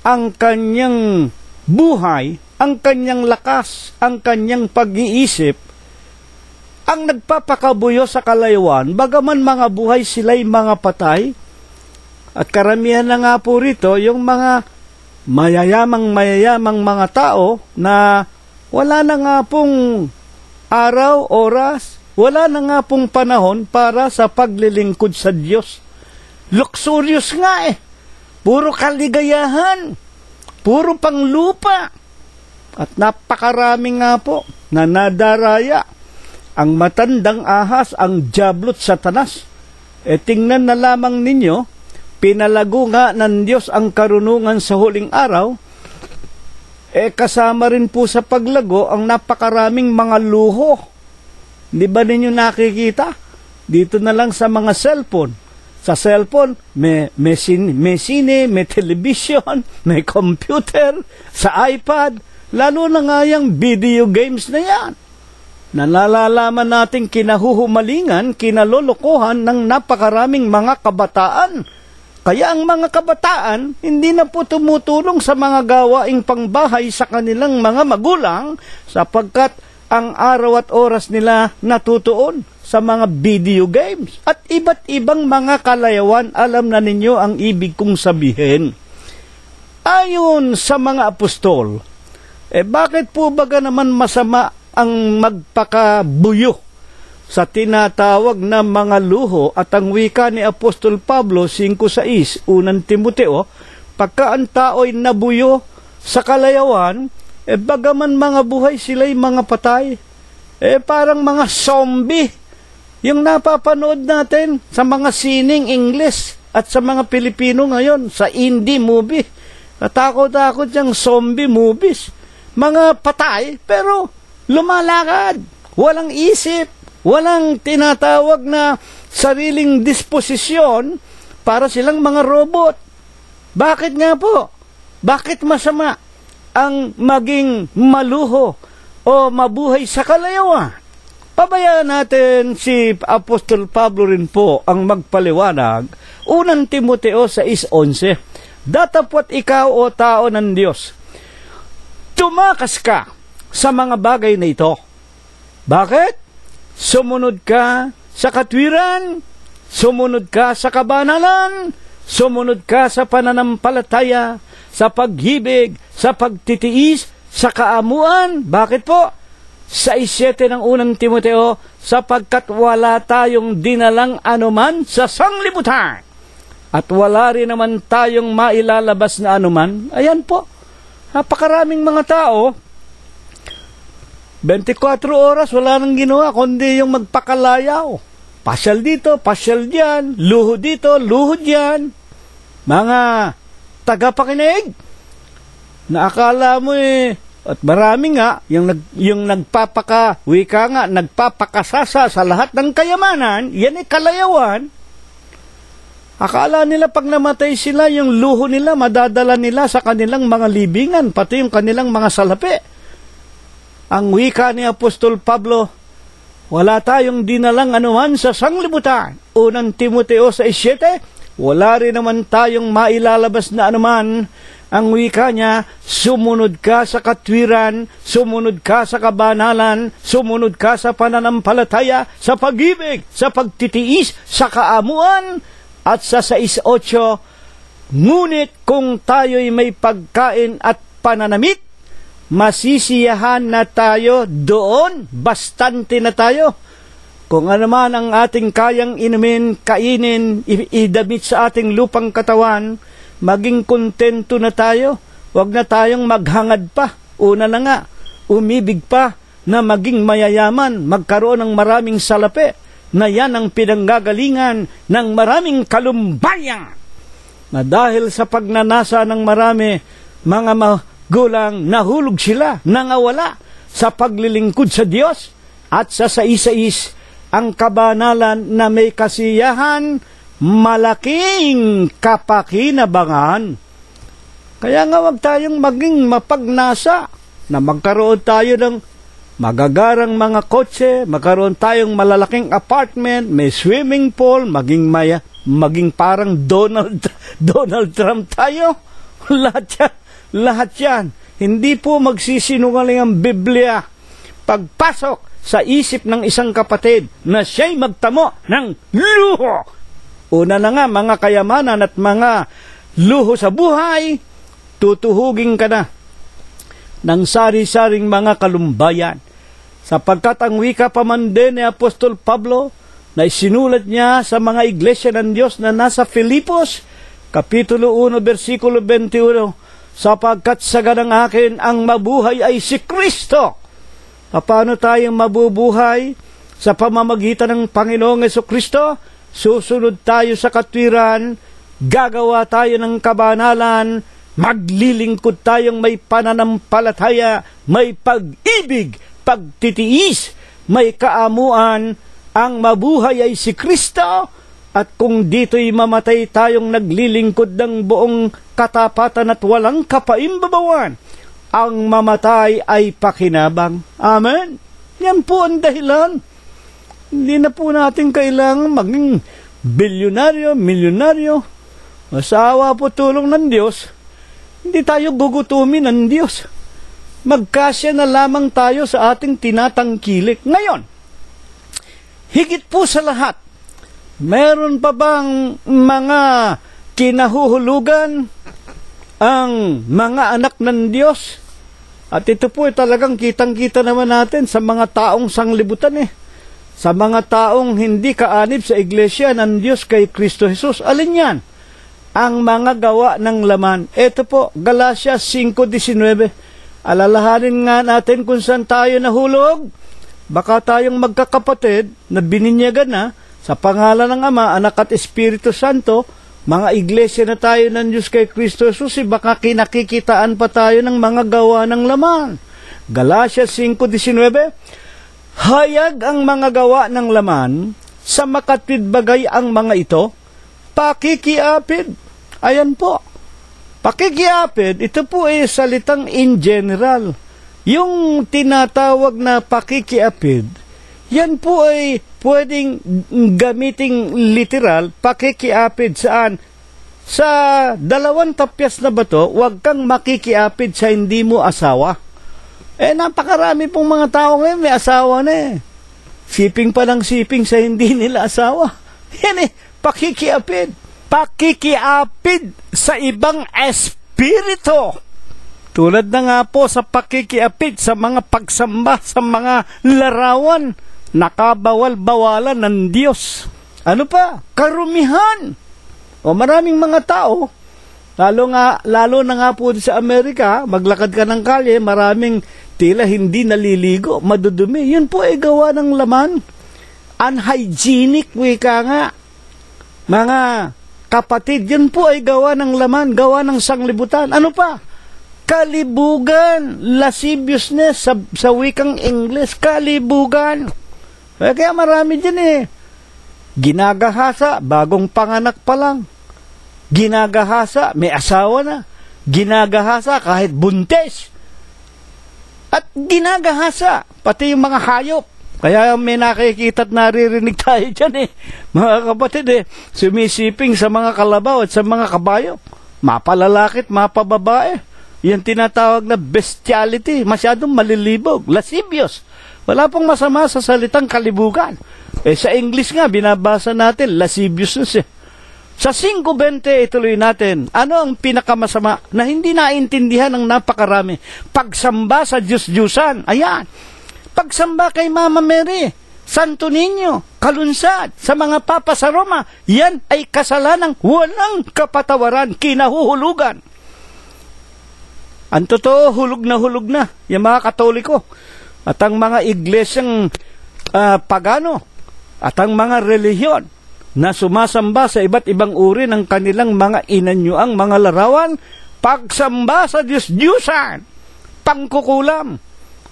ang kanyang buhay, ang kanyang lakas, ang kanyang pag-iisip, ang nagpapakabuyo sa kalayawan, bagaman mga buhay sila'y mga patay, at karamihan na nga po rito, yung mga mayayamang mga tao na wala na nga pong araw, oras, wala na nga pong panahon para sa paglilingkod sa Diyos. Luxurious nga eh. Puro kaligayahan. Puro panglupa. At napakarami nga po na nadaraya. Ang matandang ahas, ang diablot Satanas. Tingnan na lamang ninyo, pinalago nga ng Diyos ang karunungan sa huling araw, kasama rin po sa paglago ang napakaraming mga luho. Di ba ninyo nakikita? Dito na lang sa mga cellphone. Sa cellphone, may sine, may television, may computer, sa iPad, lalo na nga yung video games na yan. Nalalaman natin kinahuhumalingan, kinalolokohan ng napakaraming mga kabataan. Kaya ang mga kabataan, hindi na po tumutulong sa mga gawaing pangbahay sa kanilang mga magulang sapagkat ang araw at oras nila natutuon sa mga video games. At iba't ibang mga kalayawan, alam na ninyo ang ibig kong sabihin. Ayon sa mga apostol, bakit po baga naman masama ang magpakabuyo sa tinatawag na mga luho? At ang wika ni Apostol Pablo 5:6, unang Timoteo, pagka ang tao'y nabuyo sa kalayawan, bagaman mga buhay sila'y mga patay, parang mga zombie. Yung napapanood natin sa mga sining English at sa mga Pilipino ngayon, sa indie movie. Katakot-takot yung zombie movies. Mga patay, pero lumalakad, walang isip, walang tinatawag na sariling disposisyon, para silang mga robot. Bakit nga po? Bakit masama ang maging maluho o mabuhay sa kalayawan? Pabayaan natin si Apostol Pablo rin po ang magpaliwanag. Unang Timoteo 6:11. Datapwat ikaw o tao ng Diyos, tumakas ka sa mga bagay na ito. Bakit? Sumunod ka sa katwiran, sumunod ka sa kabanalan, sumunod ka sa pananampalataya, sa paghibig, sa pagtitiis, sa kaamuan. Bakit po? Sa 7 ng unang Timoteo, sapagkat wala tayong dinalang anuman sa sanglibutan, at wala rin naman tayong mailalabas na anuman. Ayan po, napakaraming mga tao, 24 oras, wala nang ginawa, kundi yung magpakalayaw. Pasyal dito, pasyal diyan, luho dito, luho diyan. Mga tagapakinig, na akala mo at marami nga, yung wika nga, nagpapakasasa sa lahat ng kayamanan, yan kalayawan. Akala nila pag namatay sila, yung luho nila, madadala nila sa kanilang mga libingan, pati yung kanilang mga salapi. Ang wika ni Apostol Pablo, Wala tayong dinalang anuman sa sanglibutan. Unang Timoteo 6:7, wala rin naman tayong mailalabas na anuman. Ang wika niya, sumunod ka sa katwiran, sumunod ka sa kabanalan, sumunod ka sa pananampalataya, sa pag-ibig, sa pagtitiis, sa kaamuan, at sa 6:8, ngunit kung tayo'y may pagkain at pananamit, masisiyahan na tayo doon, bastante na tayo. Kung ano man ang ating kayang inumin, kainin, idamit sa ating lupang katawan, maging kontento na tayo. Huwag na tayong maghangad pa. Una na nga, umibig pa na maging mayayaman, magkaroon ng maraming salapi, na yan ang pinanggagalingan ng maraming kalumbayan. Na dahil sa pagnanasa ng marami, mga magulang, nahulog sila, nangawala sa paglilingkod sa Diyos, at sa sais-sais ang kabanalan na may kasiyahan, malaking kapakinabangan. Kaya nga wag tayong maging mapagnasa na magkaroon tayo ng magagarang mga kotse, magkaroon tayong malalaking apartment, may swimming pool, maging parang Donald Trump tayo. Lahat yan. Hindi po magsisinungaling ang Biblia. Pagpasok sa isip ng isang kapatid na siya'y magtamo ng luho. Una na nga, mga kayamanan at mga luho sa buhay, tutuhugin ka na ng sari-saring mga kalumbayan. Sapagkat ang wika pa man din ni Apostol Pablo na isinulat niya sa mga iglesia ng Diyos na nasa Filipos, Kapitulo 1, versikulo 21, sapagkat sa ganang akin ang mabuhay ay si Kristo. Paano tayong mabubuhay? Sa pamamagitan ng Panginoong Jesucristo, susunod tayo sa katwiran, gagawa tayo ng kabanalan, maglilingkod tayong may pananampalataya, may pag-ibig, pagtitiis, may kaamuan. Ang mabuhay ay si Kristo, at kung dito'y mamatay tayong naglilingkod ng buong katapatan at walang kapaimbabawan, ang mamatay ay pakinabang. Amen? Yan po ang dahilan. Hindi na po natin kailangan maging bilyonaryo, milyonaryo. Masawa po tulong ng Diyos. Hindi tayo gugutumin ng Diyos. Magkasya na lamang tayo sa ating tinatangkilik. Ngayon, higit po sa lahat, meron pa bang mga kinahuhulugan ang mga anak ng Diyos? At ito po talagang kitang-kita naman natin sa mga taong sanglibutan sa mga taong hindi kaanib sa iglesia ng Diyos kay Kristo Jesus. Alin yan? Ang mga gawa ng laman. Ito po, Galatia 5:19. Alalahanin nga natin kung saan tayo nahulog. Baka tayong magkakapatid na bininyagan na sa pangalan ng Ama, Anak at Espiritu Santo, mga iglesia na tayo ng Diyos kay Kristo Jesus, baka kinakikitaan pa tayo ng mga gawa ng laman. Galatia 5:19, hayag ang mga gawa ng laman, sa makatwid bagay ang mga ito, pakikiapid. Ayan po. Pakikiapid, ito po ay salitang in general. Yung tinatawag na pakikiapid, yan po ay pwedeng gamiting literal, pakikiapid saan? Sa 2 tapyas na bato, huwag kang makikiapid sa hindi mo asawa. Napakarami pong mga tao ngayon may asawa na Siping pa ng siping sa hindi nila asawa. Yan pakikiapid. Pakikiapid sa ibang espiritu. Tulad na nga po sa pakikiapid sa mga pagsamba sa mga larawan, nakabawal-bawalan ng Diyos. Ano pa? Karumihan. Maraming mga tao, lalo na nga po sa Amerika, maglakad ka ng kalye, maraming tila hindi naliligo, madudumi. Yun po ay gawa ng laman. Unhygienic, wika nga. Mga kapatid, yun po ay gawa ng laman, gawa ng sanglibutan. Ano pa? Kalibugan, lasciviousness sa wikang English, kalibugan. Kaya marami dyan ginagahasa, bagong panganak pa lang. Ginagahasa, may asawa na. Ginagahasa kahit buntis. At ginagahasa, pati yung mga hayop. Kaya may nakikita at naririnig tayo dyan mga kapatid sumisiping sa mga kalabaw at sa mga kabayo, mapalalakit, mapababae. Yan tinatawag na bestiality, masyadong malilibog, lascivious. Wala pong masama sa salitang kalibugan. Sa English nga, binabasa natin, lasciviousness Sa 5:20, ituloy natin, ano ang pinakamasama na hindi naintindihan ng napakarami? Pagsamba sa Diyos-Diyusan. Ayan. Pagsamba kay Mama Mary, Santo Niño, kalunsad sa mga papa sa Roma, yan ay kasalanang walang kapatawaran, kinahuhulugan. Ang totoo, hulog na yung mga Katoliko at ang mga iglesyang pagano at ang mga relihiyon na sumasamba sa iba't ibang uri ng kanilang mga inanyuang mga larawan, pagsamba sa Diyos-Diyusan, pangkukulam.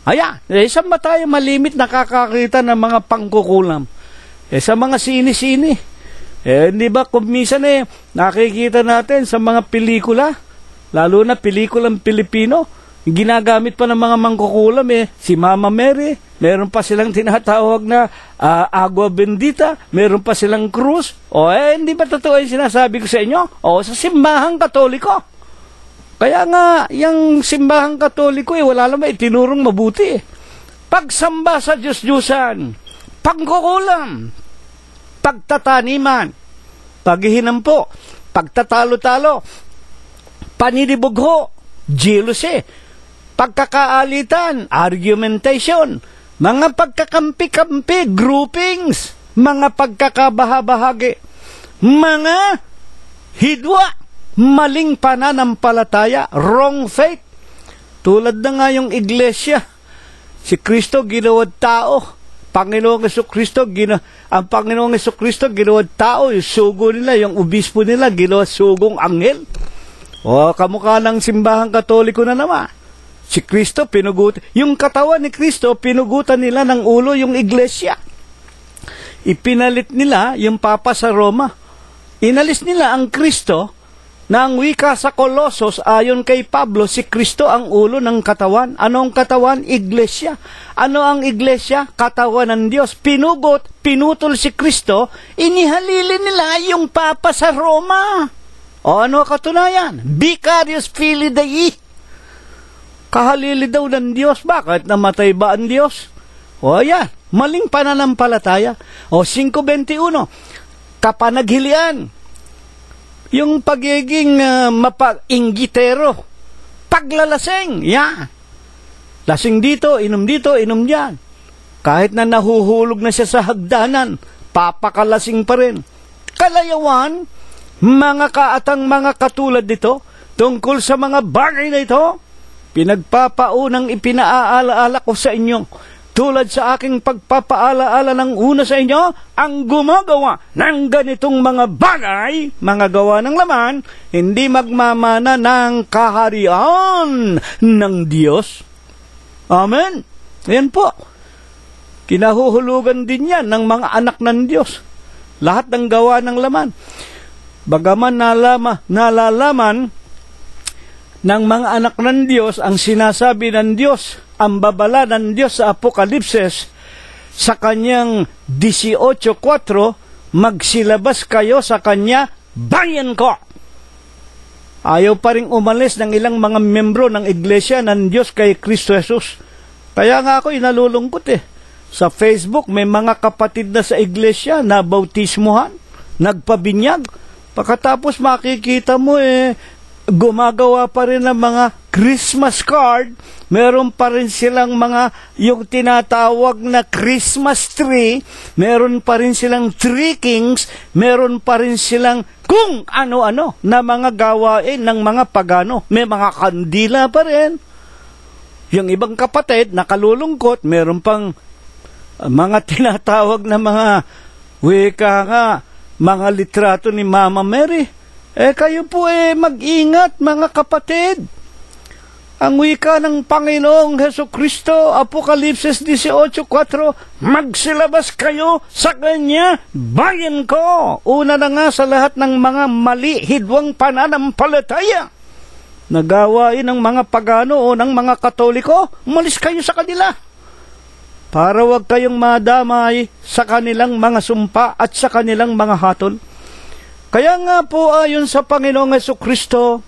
Ayan, saan ba tayo malimit nakakakita ng mga pangkukulam? Sa mga sini-sini. Hindi ba kung minsan nakikita natin sa mga pelikula, lalo na pelikulang Pilipino, ginagamit pa ng mga mangkukulam si Mama Mary, meron pa silang tinatawag na agua bendita, meron pa silang krus. Hindi ba totoo yung sinasabi ko sa inyo? Sa simbahang Katoliko. Kaya nga, yung simbahang Katoliko wala naman itinurong mabuti Pagsamba sa Diyos-Diyusan, pangkukulam, pagtataniman, paghihinampo, pagtatalo-talo, panidibugho, jealousy, pagkakaalitan, argumentation, mga pagkakampi-kampi, groupings, mga pagkakabahabahagi, mga hidwa, maling pananampalataya, wrong faith. Tulad na nga yung iglesia, si Kristo ginawad tao, Panginoong Jesucristo, ang Panginoong Jesucristo ginawad tao, yung sugo nila, yung obispo nila, ginawad sugong anghel. Kamukha ng simbahang Katoliko na naman. Si Kristo, yung katawan ni Kristo, pinugutan nila ng ulo yung iglesia. Ipinalit nila yung Papa sa Roma. Inalis nila ang Kristo na ang wika sa Colossos, ayon kay Pablo, si Kristo ang ulo ng katawan. Anong katawan? Iglesia. Ano ang iglesia? Katawan ng Diyos. Pinutol si Kristo, inihalili nila yung Papa sa Roma. Ano katunayan? Vicarious Filii Dei. Kahalili daw ng Diyos. Bakit? Namatay ba ang Diyos? Yan. Maling pananampalataya. 5:21. Kapanaghilian. Yung pagiging inggitero. Paglalasing. Yan. Lasing dito, inom diyan. Kahit na nahuhulog na siya sa hagdanan, papakalasing pa rin. Kalayawan, mga kaatang mga katulad dito, tungkol sa mga bagay na ito, pinagpapaunang ipinaaalaala ko sa inyo, tulad sa aking pagpapaalaala ng una sa inyo, ang gumagawa ng ganitong mga bagay, mga gawa ng laman, hindi magmamana ng kaharian ng Diyos. Amen. Ayan po. Kinahuhulugan din yan ng mga anak ng Diyos. Lahat ng gawa ng laman. Bagaman nalalaman ng mga anak ng Diyos ang sinasabi ng Diyos, ang babala ng Diyos sa Apokalipsis sa kanyang 18:4, magsilabas kayo sa kanya, bayan ko. Ayaw pa rin umalis ng ilang mga membro ng iglesia ng Diyos kay Kristo Jesus. Kaya nga ako inalulungkot Sa Facebook may mga kapatid na sa iglesia na bautismuhan, nagpabinyag. Pagkatapos makikita mo gumagawa pa rin ng mga Christmas card, meron pa rin silang mga yung tinatawag na Christmas tree, meron pa rin silang Three Kings, meron pa rin silang kung ano-ano na mga gawain ng mga pagano. May mga kandila pa rin. Yung ibang kapatid, nakalulungkot, meron pang mga tinatawag na mga mga litrato ni Mama Mary. Kayo po mag-ingat mga kapatid. Ang wika ng Panginoong Jesucristo, Apokalipsis 18:4, magsilabas kayo sa kanya, bayan ko. Una na nga sa lahat ng mga mali, hidwang pananampalataya, nagawain ng mga pagano o ng mga Katoliko, umalis kayo sa kanila. para wag kayong madamay sa kanilang mga sumpa at sa kanilang mga hatol. Kaya nga po ayon sa Panginoong Hesukristo,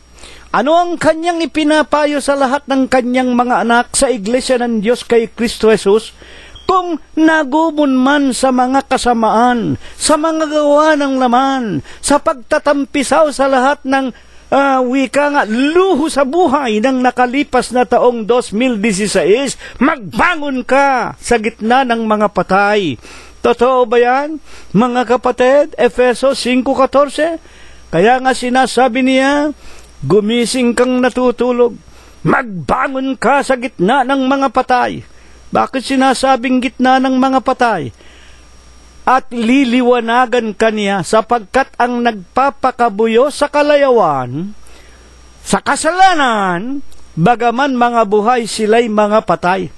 ano ang kanyang ipinapayo sa lahat ng kanyang mga anak sa Iglesia ng Diyos kay Kristo Jesus? Kung nagubon man sa mga kasamaan, sa mga gawa ng laman, sa pagtatampisaw sa lahat ng wika nga, luho sa buhay ng nakalipas na taong 2016, magbangon ka sa gitna ng mga patay. Totoo ba yan, mga kapatid? Efeso 5:14. Kaya nga sinasabi niya, gumising kang natutulog, magbangon ka sa gitna ng mga patay. Bakit sinasabing gitna ng mga patay? At liliwanagan ka niya sapagkat ang nagpapakabuyo sa kalayawan, sa kasalanan, bagaman mga buhay sila'y mga patay.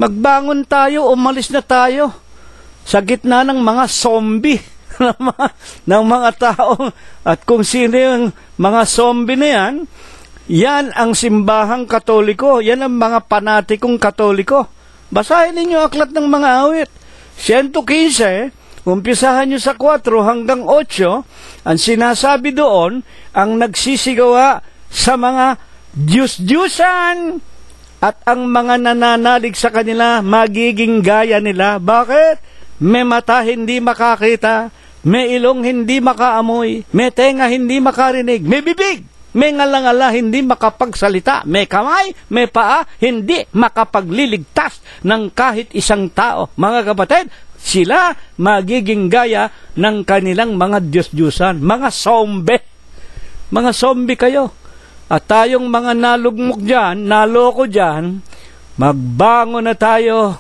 Magbangon tayo, umalis na tayo sa gitna ng mga zombie ng mga tao. At kung sino yung mga zombie na yan, yan ang simbahang Katoliko, yan ang mga panatikong Katoliko. Basahin ninyo aklat ng mga awit. 115, umpisahan nyo sa 4 hanggang 8, ang sinasabi doon, ang nagsisigawa sa mga Diyos-Diyusan at ang mga nananalig sa kanila magiging gaya nila. Bakit? May mata hindi makakita, may ilong hindi makaamoy, may tenga hindi makarinig, may bibig, may ngalangala hindi makapagsalita, may kamay, may paa, hindi makapagliligtas ng kahit isang tao. Mga kapatid, sila magiging gaya ng kanilang mga Diyos-Diyusan, mga zombie. Mga zombie kayo. At tayong mga nalugmok dyan, naloko dyan, magbangon na tayo.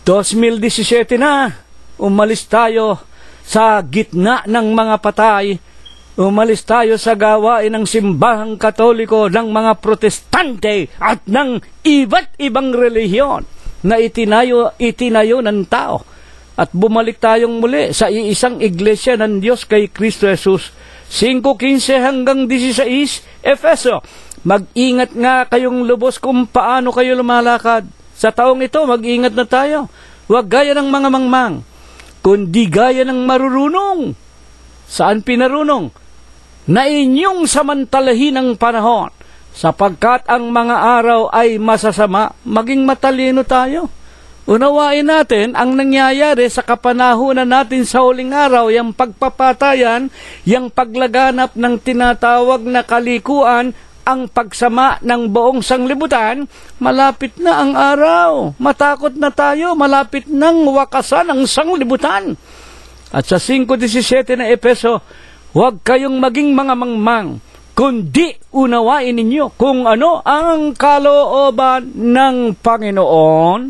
2017 na, umalis tayo sa gitna ng mga patay. Umalis tayo sa gawain ng simbahang Katoliko, ng mga Protestante at ng iba't ibang relihiyon na itinayo ng tao. At bumalik tayong muli sa iisang iglesia ng Diyos kay Kristo Jesus. 5:15 hanggang 16, Efeso. Mag-ingat nga kayong lubos kung paano kayo lumalakad. Sa taong ito, mag-ingat na tayo. Huwag gaya ng mga mangmang, kundi gaya ng marurunong. Saan pinarunong? Na inyong samantalahin ang panahon, sapagkat ang mga araw ay masasama. Maging matalino tayo. Unawain natin ang nangyayari sa kapanahunan natin sa huling araw, yung pagpapatayan, yung paglaganap ng tinatawag na kalikuan, ang pagsama ng buong sanglibutan. Malapit na ang araw. Matakot na tayo, malapit nang wakasan ang sanglibutan. At sa 5:17 na Efeso, huwag kayong maging mga mangmang, kundi unawain ninyo kung ano ang kalooban ng Panginoon.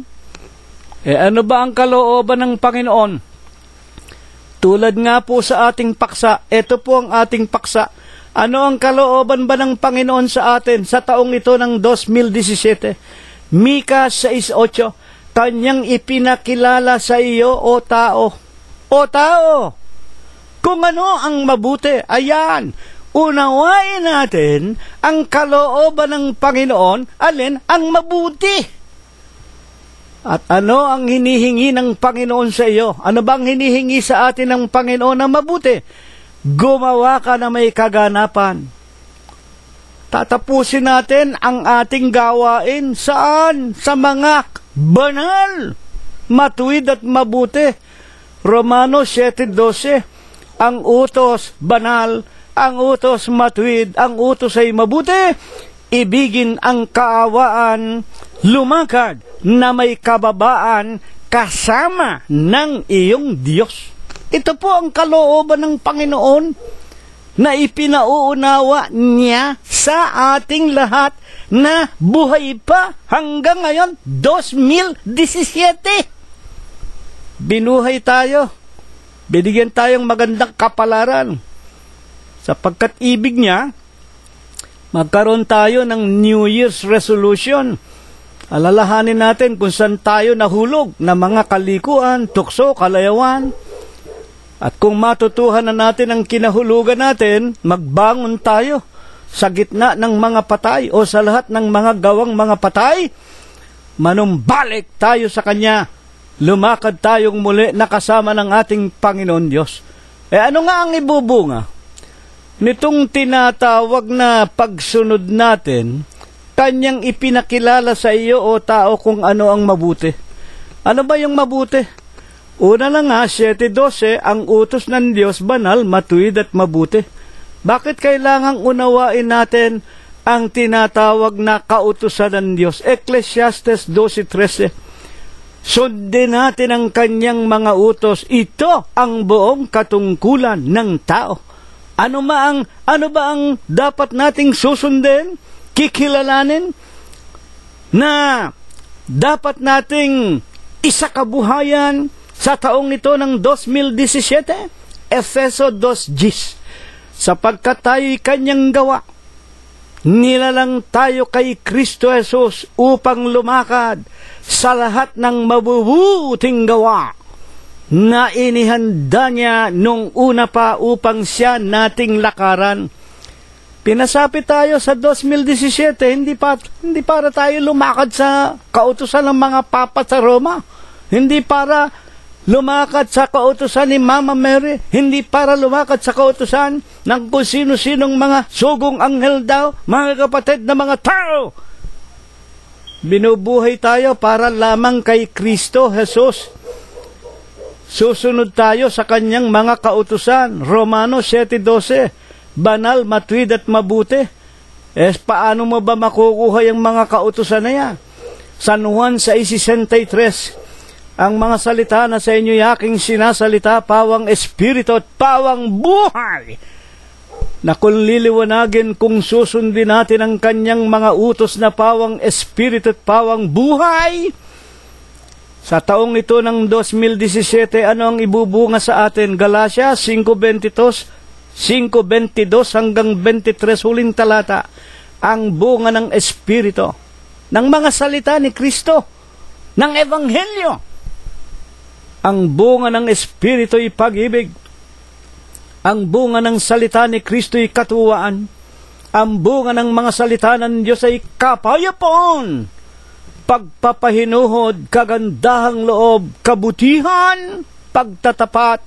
Ano ba ang kalooban ng Panginoon? Tulad nga po sa ating paksa, ito po ang ating paksa. Ano ang kalooban ba ng Panginoon sa atin sa taong ito ng 2017? Mika 6:8, kanyang ipinakilala sa iyo, o tao. O tao! Kung ano ang mabuti, ayan, unawain natin ang kalooban ng Panginoon, alin ang mabuti. At ano ang hinihingi ng Panginoon sa iyo? Ano bang hinihingi sa atin ng Panginoon na mabuti? Gumawa ka na may kaganapan. Tatapusin natin ang ating gawain saan? Sa mga banal, matuwid at mabuti. Romanos 7:12, ang utos banal, ang utos matuwid, ang utos ay mabuti, ibigin ang kaawaan, lumakad na may kababaan kasama ng iyong Diyos. Ito po ang kalooban ng Panginoon na ipinauunawa niya sa ating lahat na buhay pa hanggang ngayon, 2017. Binuhay tayo. Binigyan tayong magandang kapalaran. Sapagkat ibig niya, magkaroon tayo ng New Year's resolution. Alalahanin natin kung saan tayo nahulog na mga kalikuan, tukso, kalayawan. At kung matutuhan na natin ang kinahulugan natin, magbangon tayo sa gitna ng mga patay o sa lahat ng mga gawang mga patay. manumbalik tayo sa Kanya, lumakad tayong muli nakasama ng ating Panginoon Diyos. Ano nga ang ibubunga nitong tinatawag na pagsunod natin? Kanyang ipinakilala sa iyo o tao kung ano ang mabuti. Ano ba yung mabuti? Una na nga, 7:12, ang utos ng Diyos banal, matuwid at mabuti. Bakit kailangang unawain natin ang tinatawag na kautusan ng Diyos? Ecclesiastes 12:13. Sundin natin ang kanyang mga utos. Ito ang buong katungkulan ng tao. Ano ba ang dapat nating susundin? Kikilalanin na dapat nating isakabuhayan sa taong ito ng 2017, Efeso 2:10, sapagkat tayo'y kanyang gawa, nilalang tayo kay Kristo Jesus upang lumakad sa lahat ng mabubuting gawa na inihanda niya nung una pa upang siya nating lakaran. Pinasapit tayo sa 2017, hindi para tayo lumakad sa kautusan ng mga papa sa Roma. Hindi para lumakad sa kautusan ni Mama Mary. Hindi para lumakad sa kautusan ng kung sino-sinong mga sugong anghel daw, mga kapatid na mga tao. Binubuhay tayo para lamang kay Kristo Jesus. Susunod tayo sa kanyang mga kautusan. Romanos 7:12. Banal, matuwid at mabuti. Paano mo ba makukuha yung mga kautusan na yan? San Juan 6:63, ang mga salita na sa inyo aking sinasalita, pawang espiritu at pawang buhay, na kung liliwanagin kung susundin natin ang kanyang mga utos na pawang espiritu at pawang buhay. Sa taong ito ng 2017, ano ang ibubunga sa atin? Galatia 5:22 hanggang 23, huling talata, ang bunga ng Espiritu, ng mga salita ni Kristo, ng Ebanghelyo. Ang bunga ng Espiritu ay pag-ibig. Ang bunga ng salita ni Kristo ay katuwaan. Ang bunga ng mga salita ng Diyos ay kapayapaan, pagpapahinuhod, kagandahang loob, kabutihan, pagtatapat,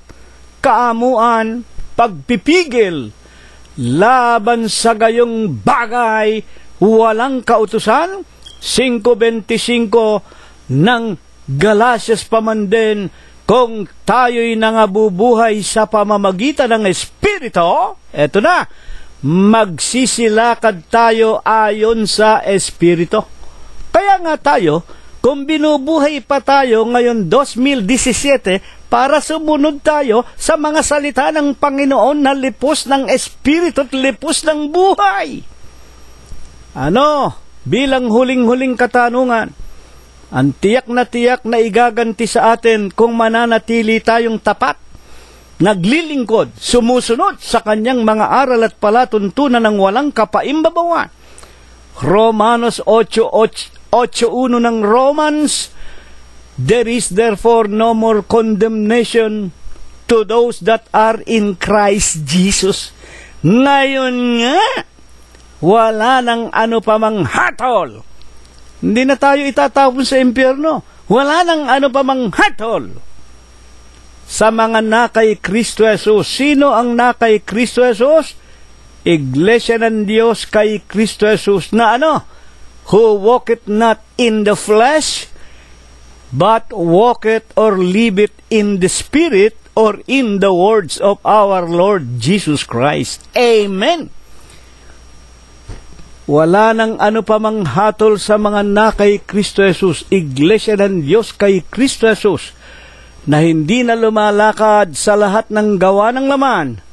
kaamuan, pagpipigil. Laban sa gayong bagay, walang kautusan. 5:25 ng Galatias paman din, kung tayo'y nangabubuhay sa pamamagitan ng Espiritu, eto na, magsisilakad tayo ayon sa Espiritu. Kaya nga tayo, kung binubuhay pa tayo ngayon 2017, para sumunod tayo sa mga salita ng Panginoon na lipos ng Espiritu at lipos ng buhay. Bilang huling-huling katanungan, ang tiyak na igaganti sa atin kung mananatili tayong tapat, naglilingkod, sumusunod sa kanyang mga aral at palatuntunan ng walang kapaimbabawan. Romanos 8:1 ng Romans, there is therefore no more condemnation to those that are in Christ Jesus. Ngayon nga, wala nang ano pa mang hatol. Hindi na tayo itatapon sa impyerno. Wala nang ano pa mang hatol sa mga nakay Kristo Jesus. Sino ang nakay Kristo Jesus? Iglesia ng Diyos kay Kristo Jesus na who walketh not in the flesh, but walketh or liveth in the Spirit, or in the words of our Lord Jesus Christ. Amen. Wala nang ano pa mang hatol sa mga nakay Kristo Jesus, Iglesia ng Diyos kay Kristo Jesus, na hindi na lumalakad sa lahat ng gawa ng laman,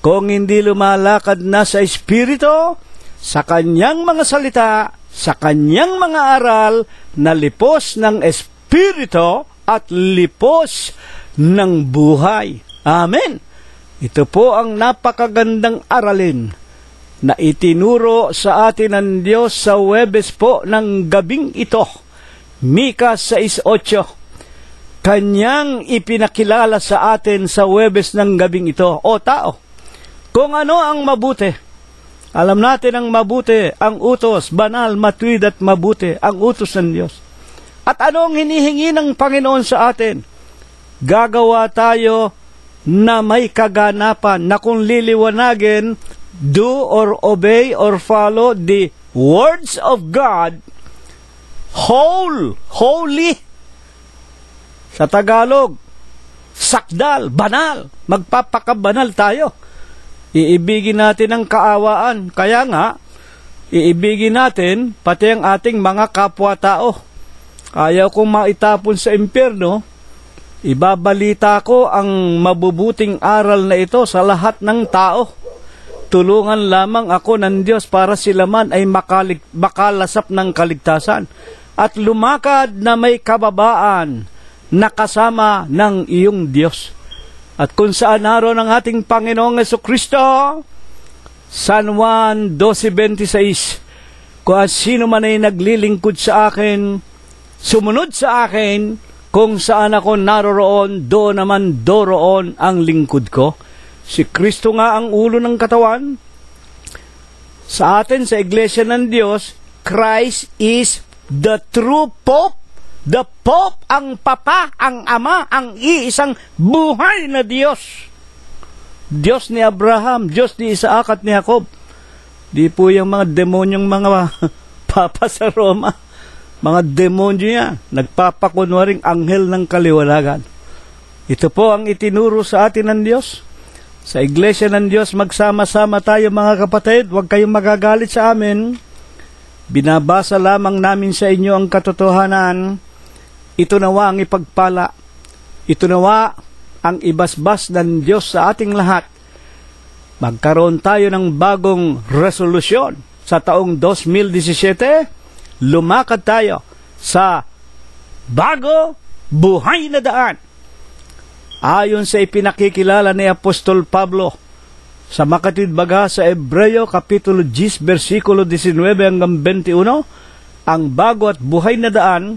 kung hindi lumalakad na sa Espiritu, sa kanyang mga salita, sa kanyang mga aral, na lipos ng Espiritu at lipos ng buhay. Amen. Ito po ang napakagandang aralin na itinuro sa atin ng Diyos sa Huwebes po ng gabing ito. Mika 6:8. Kanyang ipinakilala sa atin sa Huwebes ng gabing ito. O tao, kung ano ang mabuti, alam natin ang mabuti, ang utos, banal, matuwid at mabuti, ang utos ng Diyos. At anong hinihingi ng Panginoon sa atin? Gagawa tayo na may kaganapan na kung liliwanagin, do or obey or follow the words of God, holy. Sa Tagalog, sakdal, banal. Magpapakabanal tayo. Iibigin natin ang kaawaan. Kaya nga, iibigin natin pati ang ating mga kapwa-tao. Ayaw kong maitapon sa impyerno, ibabalita ko ang mabubuting aral na ito sa lahat ng tao. Tulungan lamang ako ng Diyos para sila man ay makalasap ng kaligtasan at lumakad na may kababaan na kasama ng iyong Diyos. At kung saan naroon ang ating Panginoong Jesucristo, San Juan 12:26, kung sino man ay naglilingkod sa akin, sumunod sa akin, kung saan ako naroroon, doon naman doroon ang lingkod ko. Si Kristo nga ang ulo ng katawan. Sa atin, sa Iglesia ng Diyos, Christ is the true Pope. The Pope, ang Papa, ang Ama, ang iisang buhay na Diyos. Diyos ni Abraham, Diyos ni Isaac at ni Jacob. Di po yung mga demonyong mga papa sa Roma. Mga demonyo yan, nagpapakunwaring anghel ng kaliwanagan. Ito po ang itinuro sa atin ng Diyos. Sa Iglesia ng Diyos, magsama-sama tayo mga kapatid. Huwag kayong magagalit sa amin. Binabasa lamang namin sa inyo ang katotohanan. Ito nawa ang ipagpala. Ito nawa ang ibasbas ng Diyos sa ating lahat. Magkaroon tayo ng bagong resolusyon sa taong 2017. Lumakad tayo sa bago buhay na daan. Ayon sa ipinakikilala ni Apostol Pablo sa makatid baga sa Hebreo Kapitulo 10, versikulo 19 hanggang 21, ang bago at buhay na daan,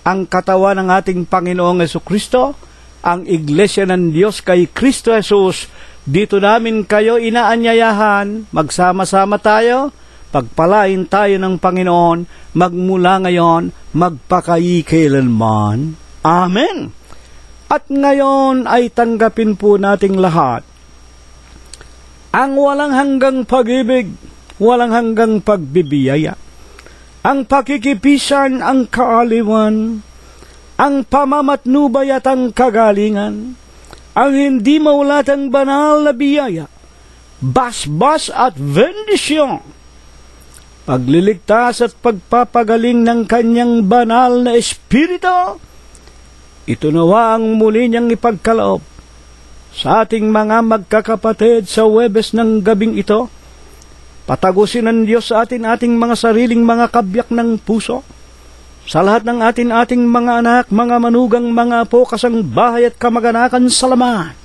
ang katawan ng ating Panginoong Jesucristo, ang Iglesia ng Diyos kay Kristo Jesus. Dito namin kayo inaanyayahan, magsama-sama tayo, pagpalain tayo ng Panginoon, magmula ngayon, magpakailanman. Amen. At ngayon ay tanggapin po nating lahat ang walang hanggang pag-ibig, walang hanggang pagbibiyaya, ang pakikipisan, ang kaaliwan, ang pamamatnubay at ang kagalingan, ang hindi maulatang banal na biyaya, basbas at bendisyon, pagliligtas at pagpapagaling ng kanyang banal na espiritu. Ito nawa ang muli niyang ipagkaloob sa ating mga magkakapatid sa Huwebes ng gabing ito. Patagusin ng Diyos sa ating mga sariling mga kabyak ng puso, sa lahat ng ating mga anak, mga manugang, mga apo, kasangbahay at kamag-anakan sa laman,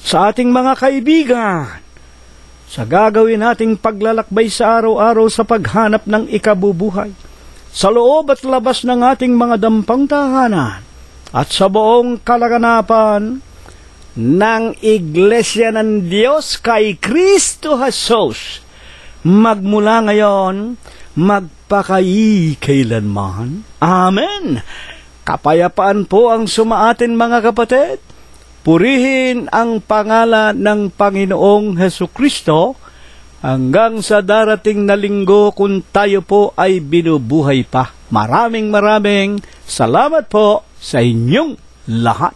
sa ating mga kaibigan, sa gagawin nating paglalakbay sa araw-araw sa paghanap ng ikabubuhay, sa loob at labas ng ating mga dampang tahanan, at sa buong kalaganapan ng Iglesia ng Diyos kay Kristo Jesus, magmula ngayon, magpakailanman. Amen. Kapayapaan po ang sumaatin mga kapatid. Purihin ang pangalan ng Panginoong Hesukristo hanggang sa darating na linggo kung tayo po ay binubuhay pa. Maraming salamat po sa inyong lahat.